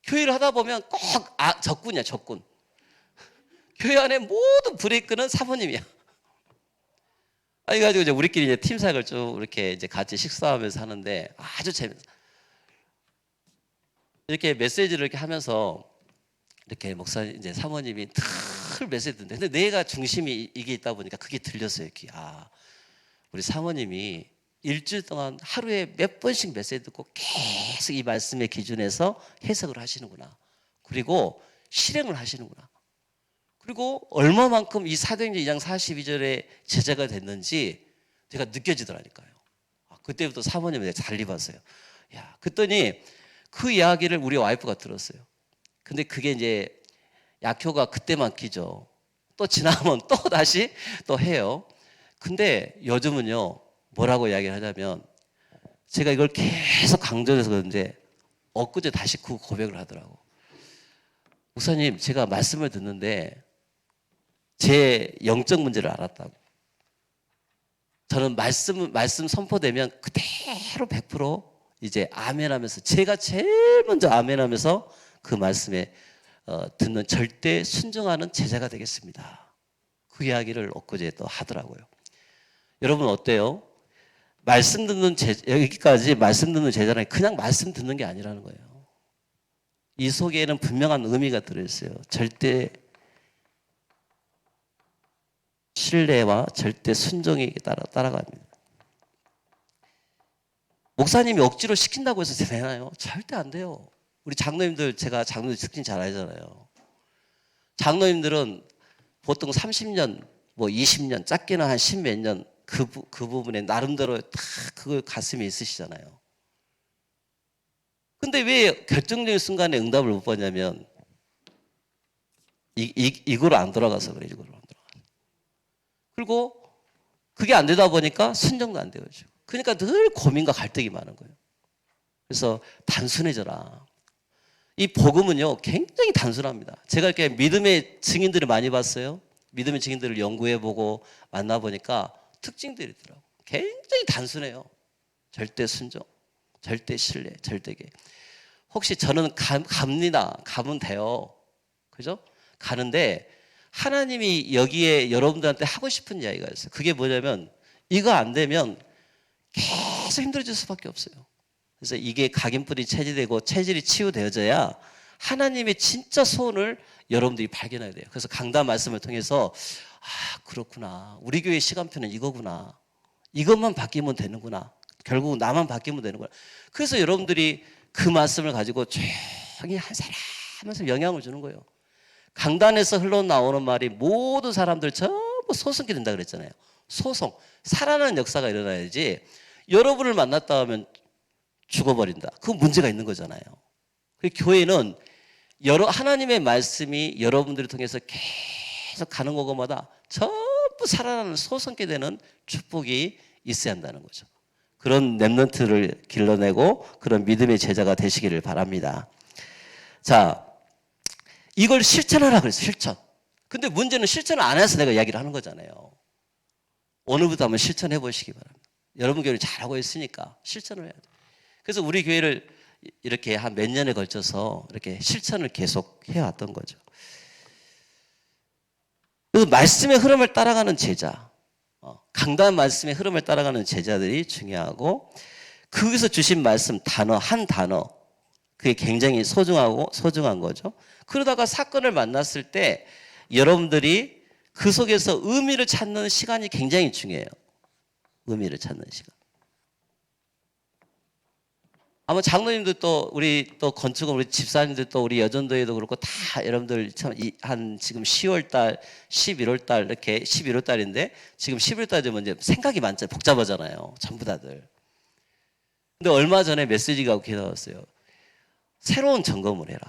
교회를 하다 보면 꼭 적군이야 적군. 교회 안에 모든 브레이크는 사모님이야. 그래가지고 이제 우리끼리 이제 팀사역을 좀 이렇게 이제 같이 식사하면서 하는데 아주 재밌어. 이렇게 메시지를 이렇게 하면서 이렇게 목사님 이제 사모님이 늘 메시지 듣는데 근데 내가 중심이 이게 있다 보니까 그게 들렸어요. 이렇게. 우리 사모님이 일주일 동안 하루에 몇 번씩 메시지 듣고 계속 이 말씀의 기준에서 해석을 하시는구나. 그리고 실행을 하시는구나. 그리고 얼마만큼 이 사도행전 2장 42절에 제자가 됐는지 제가 느껴지더라니까요. 그때부터 사모님을 내가 잘 입었어요. 그랬더니 그 이야기를 우리 와이프가 들었어요. 근데 그게 이제 약효가 그때만 끼죠. 또 지나면 또 다시 또 해요. 근데 요즘은요, 뭐라고 이야기를 하냐면 제가 이걸 계속 강조해서 그런데 엊그제 다시 그 고백을 하더라고. 목사님, 제가 말씀을 듣는데 제 영적 문제를 알았다고. 저는 말씀 선포되면 그대로 100% 이제 아멘하면서 제가 제일 먼저 아멘하면서 그 말씀에 듣는 절대 순종하는 제자가 되겠습니다. 그 이야기를 엊그제 또 하더라고요. 여러분 어때요? 말씀 듣는 여기까지 말씀 듣는 제자는 그냥 말씀 듣는 게 아니라는 거예요. 이 속에는 분명한 의미가 들어있어요. 절대 신뢰와 절대 순종에 따라갑니다. 목사님이 억지로 시킨다고 해서 되나요? 절대 안 돼요. 우리 장로님들, 제가 장로님 특징 잘 알잖아요. 장로님들은 보통 30년, 뭐 20년, 짧게는 한 10몇 년 그 부분에 나름대로 다 그걸 가슴에 있으시잖아요. 근데 왜 결정적인 순간에 응답을 못 받냐면 이거로 안 돌아가서 그래. 이거로 안 돌아가서. 그리고 그게 안 되다 보니까 순종도 안 되죠. 그러니까 늘 고민과 갈등이 많은 거예요. 그래서 단순해져라. 이 복음은요 굉장히 단순합니다. 제가 이렇게 믿음의 증인들을 많이 봤어요. 믿음의 증인들을 연구해보고 만나보니까 특징들이 있더라고요. 굉장히 단순해요. 절대 순종, 절대 신뢰, 절대계. 혹시 저는 갑니다. 가면 돼요. 그죠? 가는데 하나님이 여기에 여러분들한테 하고 싶은 이야기가 있어요. 그게 뭐냐면 이거 안 되면 계속 힘들어질 수밖에 없어요. 그래서 이게 각인뿔이 체질되고 체질이 치유되어져야 하나님의 진짜 소원을 여러분들이 발견해야 돼요. 그래서 강단 말씀을 통해서 그렇구나. 우리 교회 시간표는 이거구나. 이것만 바뀌면 되는구나. 결국 나만 바뀌면 되는구나. 그래서 여러분들이 그 말씀을 가지고 조용히 한 사람 하면서 영향을 주는 거예요. 강단에서 흘러나오는 말이 모든 사람들 전부 소송이 된다 그랬잖아요. 소송. 살아나는 역사가 일어나야지 여러분을 만났다 하면 죽어버린다. 그건 문제가 있는 거잖아요. 교회는 하나님의 말씀이 여러분들을 통해서 계속 가는 곳마다 전부 살아나는 소성케 되는 축복이 있어야 한다는 거죠. 그런 렘넌트를 길러내고 그런 믿음의 제자가 되시기를 바랍니다. 자, 이걸 실천하라 그랬어요. 실천. 근데 문제는 실천을 안 해서 내가 이야기를 하는 거잖아요. 오늘부터 한번 실천해 보시기 바랍니다. 여러분 교회를 잘하고 있으니까 실천을 해야 돼요. 그래서 우리 교회를 이렇게 한 몇 년에 걸쳐서 이렇게 실천을 계속 해왔던 거죠. 그래서 말씀의 흐름을 따라가는 제자, 강단 말씀의 흐름을 따라가는 제자들이 중요하고, 거기서 주신 말씀 단어 한 단어, 그게 굉장히 소중한 거죠. 그러다가 사건을 만났을 때 여러분들이 그 속에서 의미를 찾는 시간이 굉장히 중요해요. 의미를 찾는 시간. 아마 장로님들 또 우리 또 건축은 우리 집사님들 또 우리 여전도에도 그렇고 다 여러분들 참 한 지금 10월 달, 11월 달 이렇게 11월 달인데 지금 11월 달 되면 이제 생각이 많잖아요. 복잡하잖아요. 전부 다들. 근데 얼마 전에 메시지가 오게 나왔어요. 새로운 점검을 해라.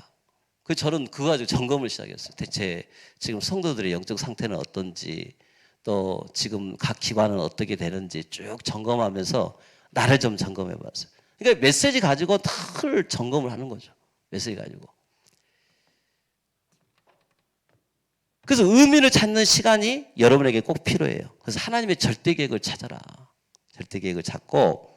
저는 그거 가지고 점검을 시작했어요. 대체 지금 성도들의 영적 상태는 어떤지, 또 지금 각 기관은 어떻게 되는지 쭉 점검하면서 나를 좀 점검해 봤어요. 그러니까 메시지 가지고 늘 점검을 하는 거죠. 메시지 가지고. 그래서 의미를 찾는 시간이 여러분에게 꼭 필요해요. 그래서 하나님의 절대 계획을 찾아라. 절대 계획을 찾고,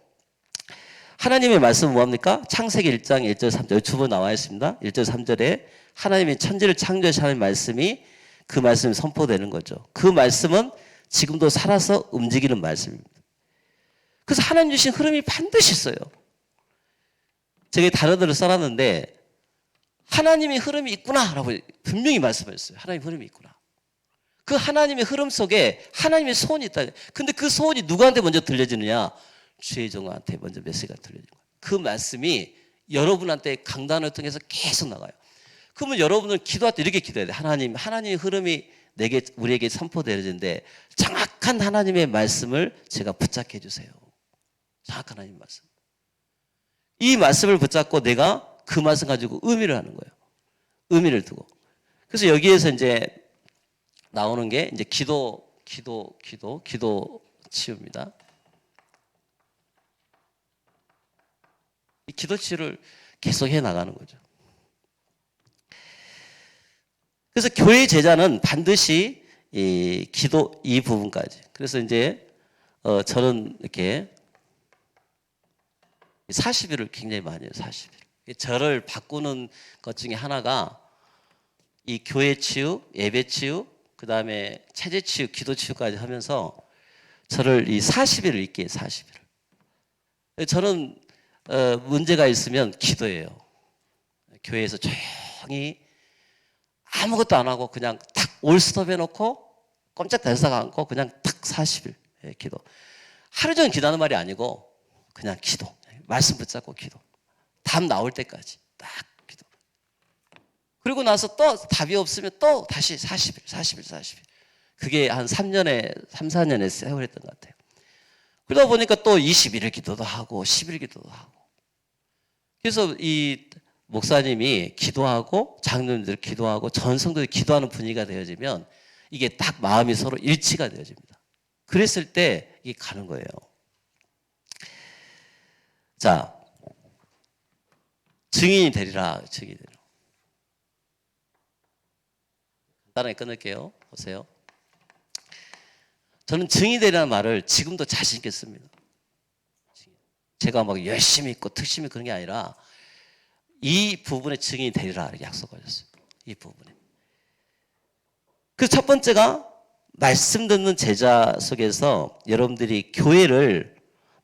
하나님의 말씀은 뭐합니까? 창세기 1장 1절 3절 두 번 나와 있습니다. 1절 3절에 하나님의 천지를 창조하시는 말씀이 그 말씀이 선포되는 거죠. 그 말씀은 지금도 살아서 움직이는 말씀입니다. 그래서 하나님 주신 흐름이 반드시 있어요. 제가 단어들을 써놨는데 하나님의 흐름이 있구나라고 분명히 말씀하셨어요. 하나님의 흐름이 있구나. 그 하나님의 흐름 속에 하나님의 소원이 있다. 근데 그 소원이 누구한테 먼저 들려지느냐? 주의 종한테 먼저 메시지가 들려지는 거예요. 그 말씀이 여러분한테 강단을 통해서 계속 나가요. 그러면 여러분은 기도할 때 이렇게 기도해야 돼요. 하나님의 흐름이 우리에게 선포되어지는데 정확한 하나님의 말씀을 제가 붙잡게 해주세요. 정확한 하나님의 말씀. 이 말씀을 붙잡고 내가 그 말씀 가지고 의미를 하는 거예요. 의미를 두고. 그래서 여기에서 이제 나오는 게 이제 기도 치유입니다. 이 기도 치유를 계속 해 나가는 거죠. 그래서 교회 제자는 반드시 이 부분까지. 그래서 이제 저는 이렇게 40일을 굉장히 많이 해요. 40일. 저를 바꾸는 것 중에 하나가 이 교회 치유, 예배 치유, 그 다음에 체제 치유, 기도 치유까지 하면서 저를 이 40일을 있게 40일. 저는 문제가 있으면 기도해요. 교회에서 조용히 아무것도 안 하고 그냥 탁 올스톱 해놓고 꼼짝 대사가 않고 그냥 탁 40일 기도. 하루 종일 기도하는 말이 아니고 그냥 기도. 말씀 붙잡고 기도. 답 나올 때까지 딱 기도. 그리고 나서 또 답이 없으면 또 다시 40일. 그게 한 3, 4년의 세월이었던 것 같아요. 그러다 보니까 또 21일 기도도 하고 10일 기도도 하고. 그래서 이 목사님이 기도하고 장로님들 기도하고 전 성도들이 기도하는 분위기가 되어지면 이게 딱 마음이 서로 일치가 되어집니다. 그랬을 때 이게 가는 거예요. 자, 증인이 되리라. 증인이 되리라. 간단하게 끊을게요. 보세요. 저는 증인이 되리라는 말을 지금도 자신 있게 씁니다. 제가 막 열심히 있고 특심히 그런 게 아니라 이 부분에 증인이 되리라 이렇게 약속하셨어요. 이 부분에. 그 첫 번째가 말씀 듣는 제자 속에서 여러분들이 교회를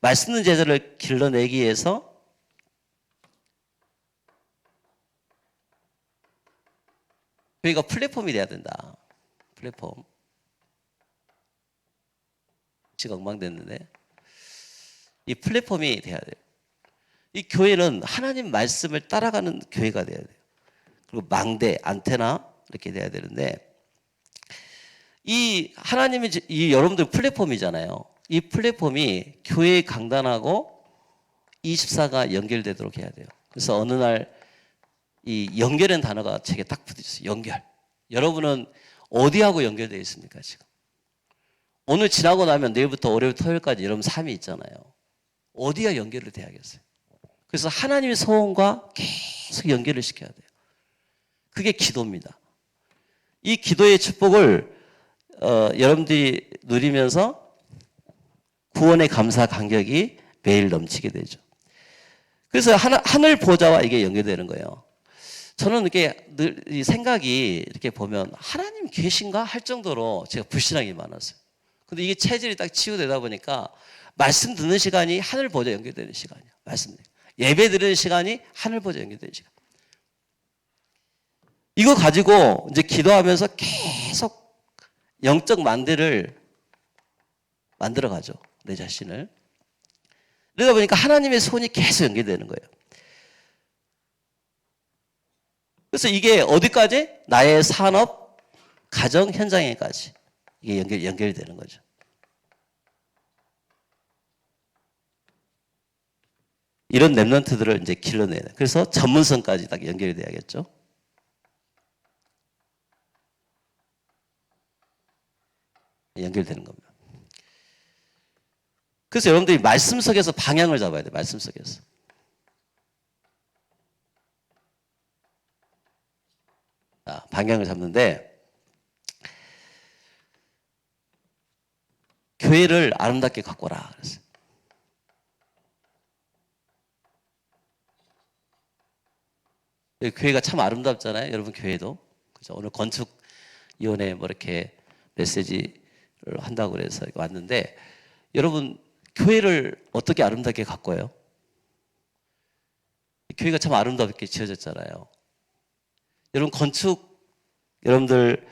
말씀 듣는 제자를 길러내기 위해서 교회가 플랫폼이 돼야 된다. 플랫폼. 지금 엉망됐는데 이 플랫폼이 돼야 돼요. 이 교회는 하나님 말씀을 따라가는 교회가 돼야 돼요. 그리고 망대, 안테나 이렇게 돼야 되는데 이 하나님이 이 여러분들 플랫폼이잖아요. 이 플랫폼이 교회의 강단하고 24가 연결되도록 해야 돼요. 그래서 어느 날 이 연결이라는 단어가 책에 딱 붙어있어요. 연결. 여러분은 어디하고 연결되어 있습니까 지금? 오늘 지나고 나면 내일부터 월요일 토요일까지 여러분 삶이 있잖아요. 어디가 연결이 돼야겠어요? 그래서 하나님의 소원과 계속 연결을 시켜야 돼요. 그게 기도입니다. 이 기도의 축복을 여러분들이 누리면서 구원의 감사 감격이 매일 넘치게 되죠. 그래서 하늘 보좌와 이게 연결되는 거예요. 저는 이렇게 늘 이 생각이 이렇게 보면 하나님 계신가 할 정도로 제가 불신앙이 많았어요. 근데 이게 체질이 딱 치유되다 보니까 말씀 듣는 시간이 하늘 보좌 연결되는 시간이에요. 말씀 예배 드리는 시간이 하늘 보좌 연결되는 시간. 이거 가지고 이제 기도하면서 계속 영적 만대를 만들어 가죠. 내 자신을. 그러다 보니까 하나님의 손이 계속 연결되는 거예요. 그래서 이게 어디까지? 나의 산업, 가정, 현장에까지 이게 연결되는 거죠. 이런 랩런트들을 이제 길러내야 돼요. 그래서 전문성까지 딱 연결이 돼야겠죠. 연결되는 겁니다. 그래서 여러분들이 말씀 속에서 방향을 잡아야 돼요. 말씀 속에서. 자, 방향을 잡는데 교회를 아름답게 가꿔라 그랬어요. 교회가 참 아름답잖아요. 여러분 교회도. 그죠? 오늘 건축위원회 뭐 이렇게 메시지를 한다고 그래서 왔는데 여러분 교회를 어떻게 아름답게 가꿔요? 교회가 참 아름답게 지어졌잖아요. 여러분 여러분들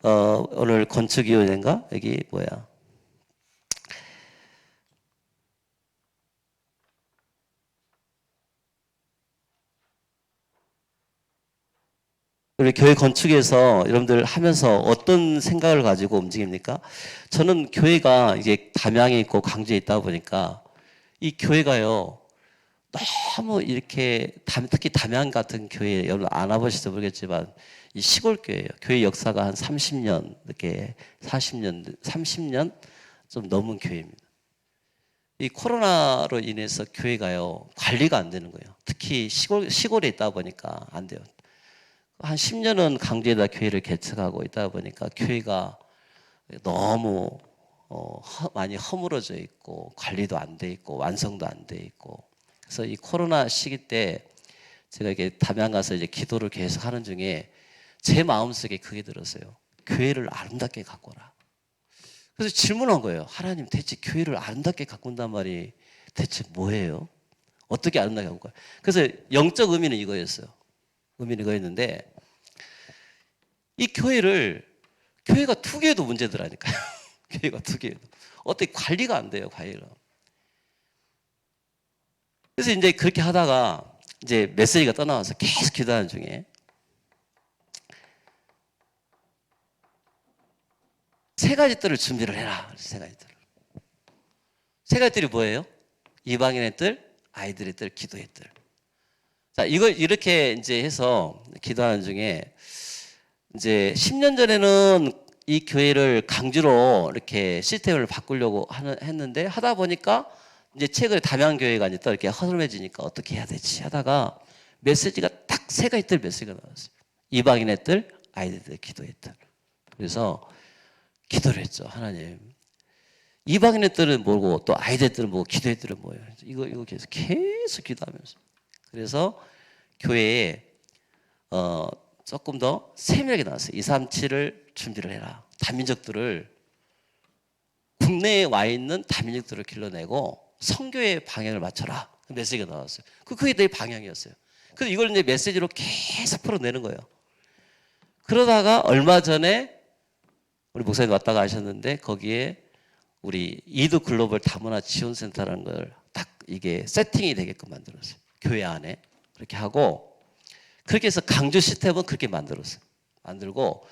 오늘 건축위원회인가? 여기 뭐야? 우리 교회 건축에서 여러분들 하면서 어떤 생각을 가지고 움직입니까? 저는 교회가 이제 담양에 있고 광주에 있다 보니까 이 교회가요 너무 이렇게 특히 담양 같은 교회 여러분 안 와보실지 모르겠지만 이 시골 교회예요. 교회 역사가 한 30년 이렇게 40년 30년 좀 넘은 교회입니다. 이 코로나로 인해서 교회가요 관리가 안 되는 거예요. 특히 시골에 있다 보니까 안 돼요. 한 10년은 강주에다 교회를 개척하고 있다 보니까 교회가 너무 많이 허물어져 있고 관리도 안 돼 있고 완성도 안 돼 있고 그래서 이 코로나 시기 때 제가 이렇게 담양 가서 이제 기도를 계속 하는 중에 제 마음속에 그게 들었어요. 교회를 아름답게 가꿔라. 그래서 질문한 거예요. 하나님 대체 교회를 아름답게 가꾼단 말이 대체 뭐예요? 어떻게 아름답게 가꿀까요? 그래서 영적 의미는 이거였어요. 의미는 이거였는데 이 교회가 두 개도 문제더라니까요. 교회가 두 개도 어떻게 관리가 안 돼요, 관리가. 그래서 이제 그렇게 하다가 이제 메시지가 떠나와서 계속 기도하는 중에 세 가지 뜰을 준비를 해라. 세 가지 뜰. 세 가지 뜰이 뭐예요? 이방인의 뜰, 아이들의 뜰, 기도의 뜰. 자, 이걸 이렇게 이제 해서 기도하는 중에 이제 10년 전에는 이 교회를 강주로 이렇게 시스템을 바꾸려고 했는데 하다 보니까 이제 최근에 담양교회가 이제 또 이렇게 허름해지니까 어떻게 해야 되지 하다가 메시지가 딱 세 가지 뜰 메시지가 나왔어요. 이방인의 뜰, 아이들의 뜰, 기도의 뜰. 그래서 기도를 했죠. 하나님. 이방인의 뜰은 뭐고 또 아이들의 뜰은 뭐고 기도의 뜰은 뭐예요? 이거 계속 기도하면서. 그래서 교회에 조금 더 세밀하게 나왔어요. 237을 준비를 해라. 다민족들을 국내에 와 있는 다민족들을 길러내고 선교의 방향을 맞춰라. 메시지가 나왔어요. 그게 내 방향이었어요. 그래서 이걸 이제 메시지로 계속 풀어내는 거예요. 그러다가 얼마 전에 우리 목사님 왔다가 하셨는데 거기에 우리 이드 글로벌 다문화 지원센터라는 걸 딱 이게 세팅이 되게끔 만들었어요. 교회 안에 그렇게 하고 그렇게 해서 강조 시스템은 그렇게 만들었어요. 만들고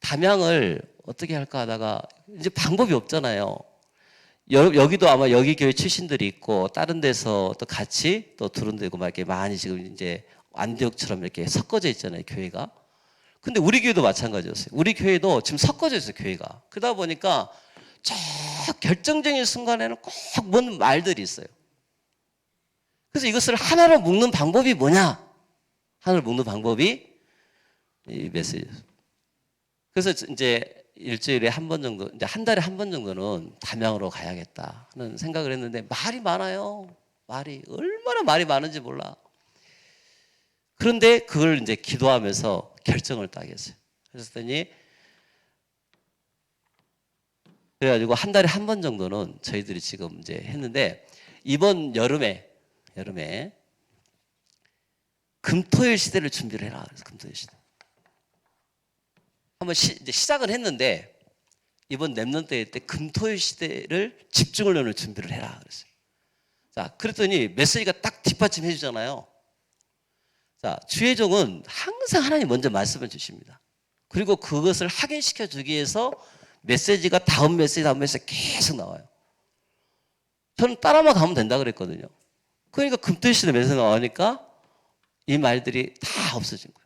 담양을 어떻게 할까 하다가 이제 방법이 없잖아요. 여기도 아마 여기 교회 출신들이 있고 다른 데서 또 같이 또 두른데고 막 이렇게 많이 지금 이제 안디옥처럼 이렇게 섞어져 있잖아요, 교회가. 근데 우리 교회도 마찬가지였어요. 우리 교회도 지금 섞어져 있어요, 교회가. 그러다 보니까 저 결정적인 순간에는 꼭 뭔 말들이 있어요. 그래서 이것을 하나로 묶는 방법이 뭐냐? 하나로 묶는 방법이 이 메시지예요. 그래서 이제 일주일에 한 번 정도, 이제 한 달에 한 번 정도는 담양으로 가야겠다 하는 생각을 했는데 말이 많아요. 말이 얼마나 말이 많은지 몰라. 그런데 그걸 이제 기도하면서 결정을 딱 했어요. 그랬더니 그래가지고 한 달에 한 번 정도는 저희들이 지금 이제 했는데 이번 여름에 금토일 시대를 준비를 해라. 그래서 금토일 시대. 한번 이제 시작을 했는데 이번 랩넌트 때 금토일 시대를 집중을 넣을 준비를 해라. 그랬어요. 자, 그랬더니 메시지가 딱 뒷받침해 주잖아요. 자, 주의 종은 항상 하나님 먼저 말씀을 주십니다. 그리고 그것을 확인시켜 주기 위해서 메시지가 다음 메시지 계속 나와요. 저는 따라만 가면 된다 그랬거든요. 그러니까 금토일 시대 메시지 나오니까 이 말들이 다 없어진 거예요.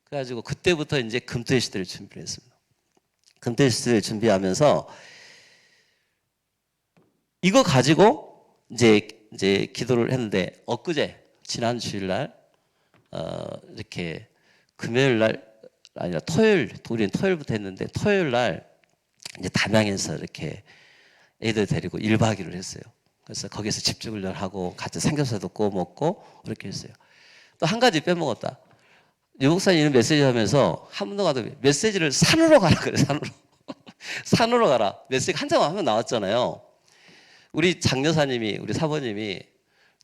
그래가지고 그때부터 이제 금토일 시대를 준비를 했습니다. 금토일 시대를 준비하면서 이거 가지고 이제 기도를 했는데 엊그제 지난 주일날 이렇게 금요일날 아니라 우리는 토요일부터 했는데 토요일날 이제 담양에서 이렇게 애들 데리고 1박 2일을 했어요. 그래서 거기서 집중훈련 하고 같이 삼겹살도 구워 먹고 그렇게 했어요. 또 한 가지 빼먹었다. 유 목사님 이런 메시지 하면서 한 번도 가도 메시지를 산으로 가라 그래. 산으로. 산으로 가라. 메시지 한 장 하면 나왔잖아요. 우리 장여사님이 우리 사모님이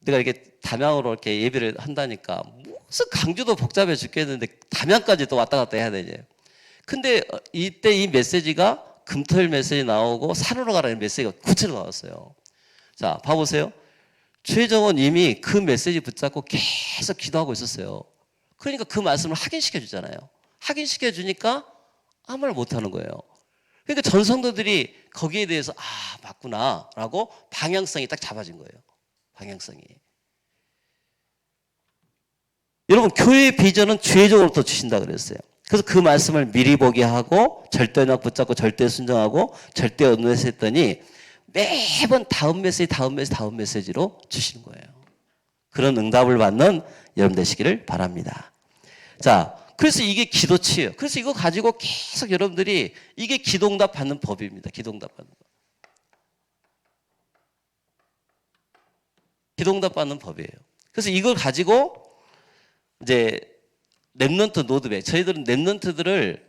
내가 이렇게 담양으로 이렇게 예배를 한다니까 무슨 강주도 복잡해 죽겠는데 담양까지 또 왔다 갔다 해야 되지. 근데 이때 이 메시지가 금토일 메시지 나오고 산으로 가라는 메시지가 구체로 나왔어요. 자, 봐보세요. 최정원 이미 그 메시지 붙잡고 계속 기도하고 있었어요. 그러니까 그 말씀을 확인시켜 주잖아요. 확인시켜 주니까 아무 말 못하는 거예요. 그러니까 전 성도들이 거기에 대해서 아 맞구나 라고 방향성이 딱 잡아진 거예요. 방향성이. 여러분 교회의 비전은 주의적으로부터 주신다 그랬어요. 그래서 그 말씀을 미리 보게 하고 절대 언약 붙잡고 절대 순종하고 절대 언했더니 매번 다음 메시지로 주시는 거예요. 그런 응답을 받는 여러분 되시기를 바랍니다. 자, 그래서 이게 기도치예요. 그래서 이거 가지고 계속 여러분들이 이게 기도응답 받는 법입니다. 기도응답 받는 법. 기도응답 받는 법이에요. 그래서 이걸 가지고 이제 랩넌트 노드백 저희들은 랩넌트들을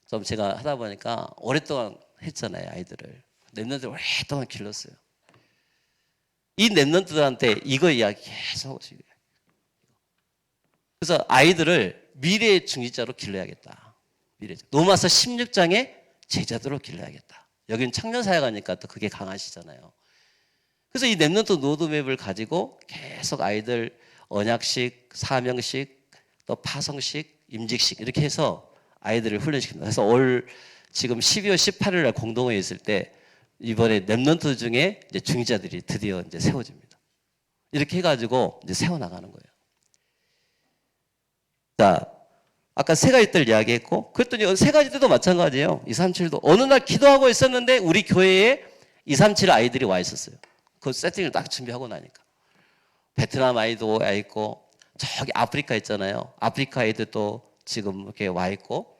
좀 제가 하다 보니까 오랫동안 했잖아요. 아이들을. 랩넌트를 오랫동안 길렀어요. 이 랩넌트들한테 이거 이야기 계속 하고 있어요. 그래서 아이들을 미래의 중직자로 길러야겠다. 로마서 16장의 제자들로 길러야겠다. 여기는 청년사역하니까 또 그게 강하시잖아요. 그래서 이 랩넌트 노드맵을 가지고 계속 아이들 언약식, 사명식, 또 파성식, 임직식 이렇게 해서 아이들을 훈련시킵니다. 그래서 올 지금 12월 18일 날 공동회의 있을 때 이번에 랩넌트 중에 이제 중직자들이 드디어 이제 세워집니다. 이렇게 해가지고 이제 세워나가는 거예요. 자, 아까 세 가지들 이야기했고, 그랬더니 세 가지 때도 마찬가지예요. 237도. 어느 날 기도하고 있었는데 우리 교회에 237 아이들이 와 있었어요. 그 세팅을 딱 준비하고 나니까. 베트남 아이도 와 있고, 저기 아프리카 있잖아요. 아프리카 아이들도 지금 이렇게 와 있고,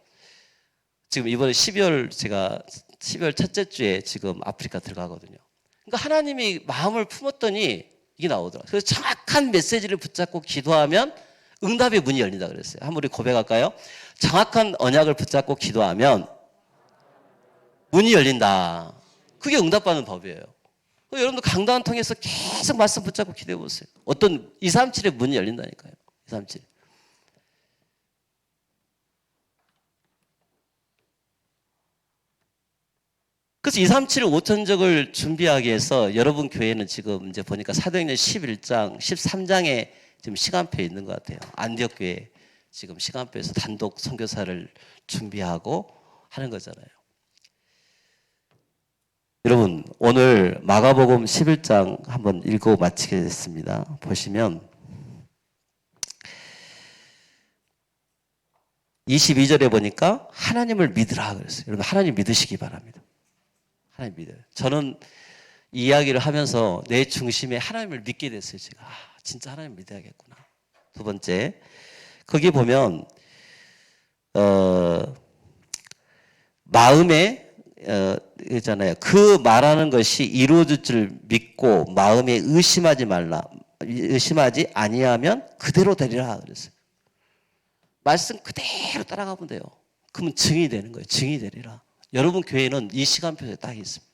지금 이번에 12월 첫째 주에 지금 아프리카 들어가거든요. 그러니까 하나님이 마음을 품었더니 이게 나오더라고요. 그래서 정확한 메시지를 붙잡고 기도하면 응답의 문이 열린다 그랬어요. 한번 우리 고백할까요? 정확한 언약을 붙잡고 기도하면 문이 열린다. 그게 응답받는 법이에요. 여러분도 강단 통해서 계속 말씀 붙잡고 기도해 보세요. 어떤 237의 문이 열린다니까요. 237. 그래서 237 5천적을 준비하기 위해서 여러분 교회는 지금 이제 보니까 사도행전 11장, 13장에 지금 시간표에 있는 것 같아요. 안디옥 교회 지금 시간표에서 단독 선교사를 준비하고 하는 거잖아요. 여러분, 오늘 마가복음 11장 한번 읽고 마치겠습니다. 보시면 22절에 보니까 하나님을 믿으라 그랬어요. 여러분, 하나님 믿으시기 바랍니다. 하나님 믿어요. 저는 이 이야기를 하면서 내 중심에 하나님을 믿게 됐어요. 제가 진짜 하나님 믿어야겠구나. 두 번째, 거기 보면 마음에 있잖아요. 그 말하는 것이 이루어질 줄 믿고 마음에 의심하지 말라. 의심하지 아니하면 그대로 되리라 그랬어요. 말씀 그대로 따라가면 돼요. 그러면 증이 되는 거예요. 증이 되리라. 여러분 교회는 이 시간표에 딱 있습니다.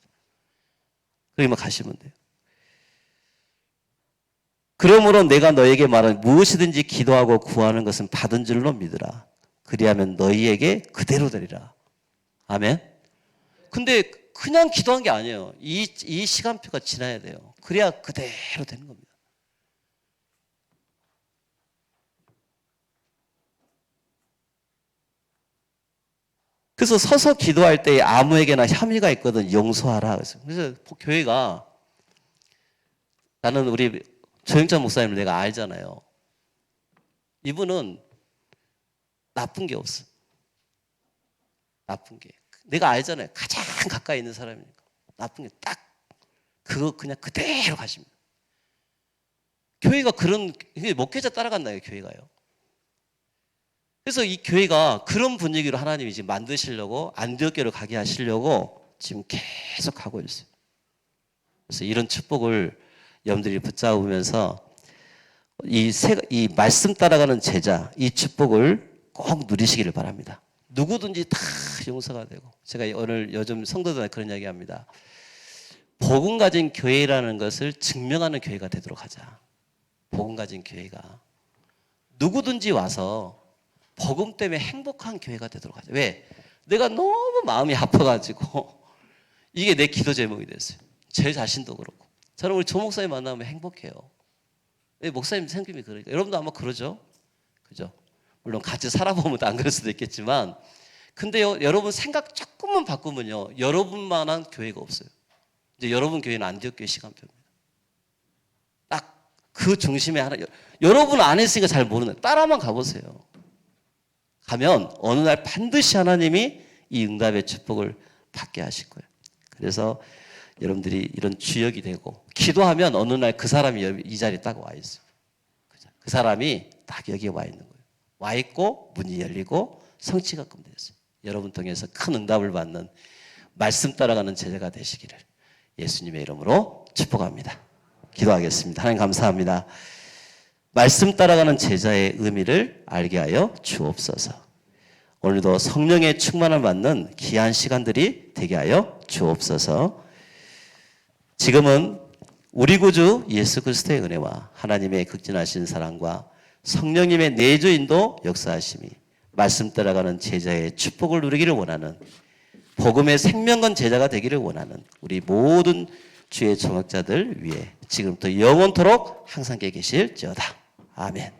그러면 가시면 돼요. 그러므로 내가 너에게 말한 무엇이든지 기도하고 구하는 것은 받은 줄로 믿으라. 그리하면 너희에게 그대로 되리라. 아멘. 근데 그냥 기도한 게 아니에요. 이 시간표가 지나야 돼요. 그래야 그대로 되는 겁니다. 그래서 서서 기도할 때 아무에게나 혐의가 있거든 용서하라. 그래서 교회가, 나는 우리 조영찬 목사님을 내가 알잖아요. 이분은 나쁜 게 없어. 나쁜 게. 내가 알잖아요. 가장 가까이 있는 사람이니까. 나쁜 게 딱 그거 그냥 그대로 가십니다. 교회가 그런, 목회자 따라간다요, 교회가요. 그래서 이 교회가 그런 분위기로 하나님이 지금 만드시려고, 안디옥교로 가게 하시려고 지금 계속 하고 있어요. 그래서 이런 축복을 여러분들이 붙잡으면서 이 말씀 따라가는 제자, 이 축복을 꼭 누리시기를 바랍니다. 누구든지 다 용서가 되고, 제가 오늘 요즘 성도들한테 그런 이야기 합니다. 복음 가진 교회라는 것을 증명하는 교회가 되도록 하자. 복음 가진 교회가 누구든지 와서 복음 때문에 행복한 교회가 되도록 하자. 왜? 내가 너무 마음이 아파가지고 이게 내 기도 제목이 됐어요. 제 자신도 그렇고. 저는 우리 조 목사님 만나면 행복해요. 목사님 생김이 그러니까. 여러분도 아마 그러죠? 그죠? 물론 같이 살아보면 안 그럴 수도 있겠지만, 근데요, 여러분 생각 조금만 바꾸면요, 여러분만한 교회가 없어요. 이제 여러분 교회는 안디옥 교회 시간표입니다. 딱 그 중심에 하나, 여러분 안 했으니까 잘 모르는, 따라만 가보세요. 가면 어느 날 반드시 하나님이 이 응답의 축복을 받게 하실 거예요. 그래서 여러분들이 이런 주역이 되고, 기도하면 어느 날 그 사람이 이 자리에 딱 와 있어요. 그 사람이 딱 여기에 와 있는 거예요. 와 있고 문이 열리고 성취가 끝냈어요. 여러분 통해서 큰 응답을 받는 말씀 따라가는 제자가 되시기를 예수님의 이름으로 축복합니다. 기도하겠습니다. 하나님 감사합니다. 말씀 따라가는 제자의 의미를 알게 하여 주옵소서. 오늘도 성령의 충만을 받는 귀한 시간들이 되게 하여 주옵소서. 지금은 우리 구주 예수 그리스도의 은혜와 하나님의 극진하신 사랑과 성령님의 내주인도 역사하심이 말씀 따라가는 제자의 축복을 누리기를 원하는, 복음의 생명건 제자가 되기를 원하는 우리 모든 주의 정학자들 위해 지금부터 영원토록 항상 계실지어다. 아멘.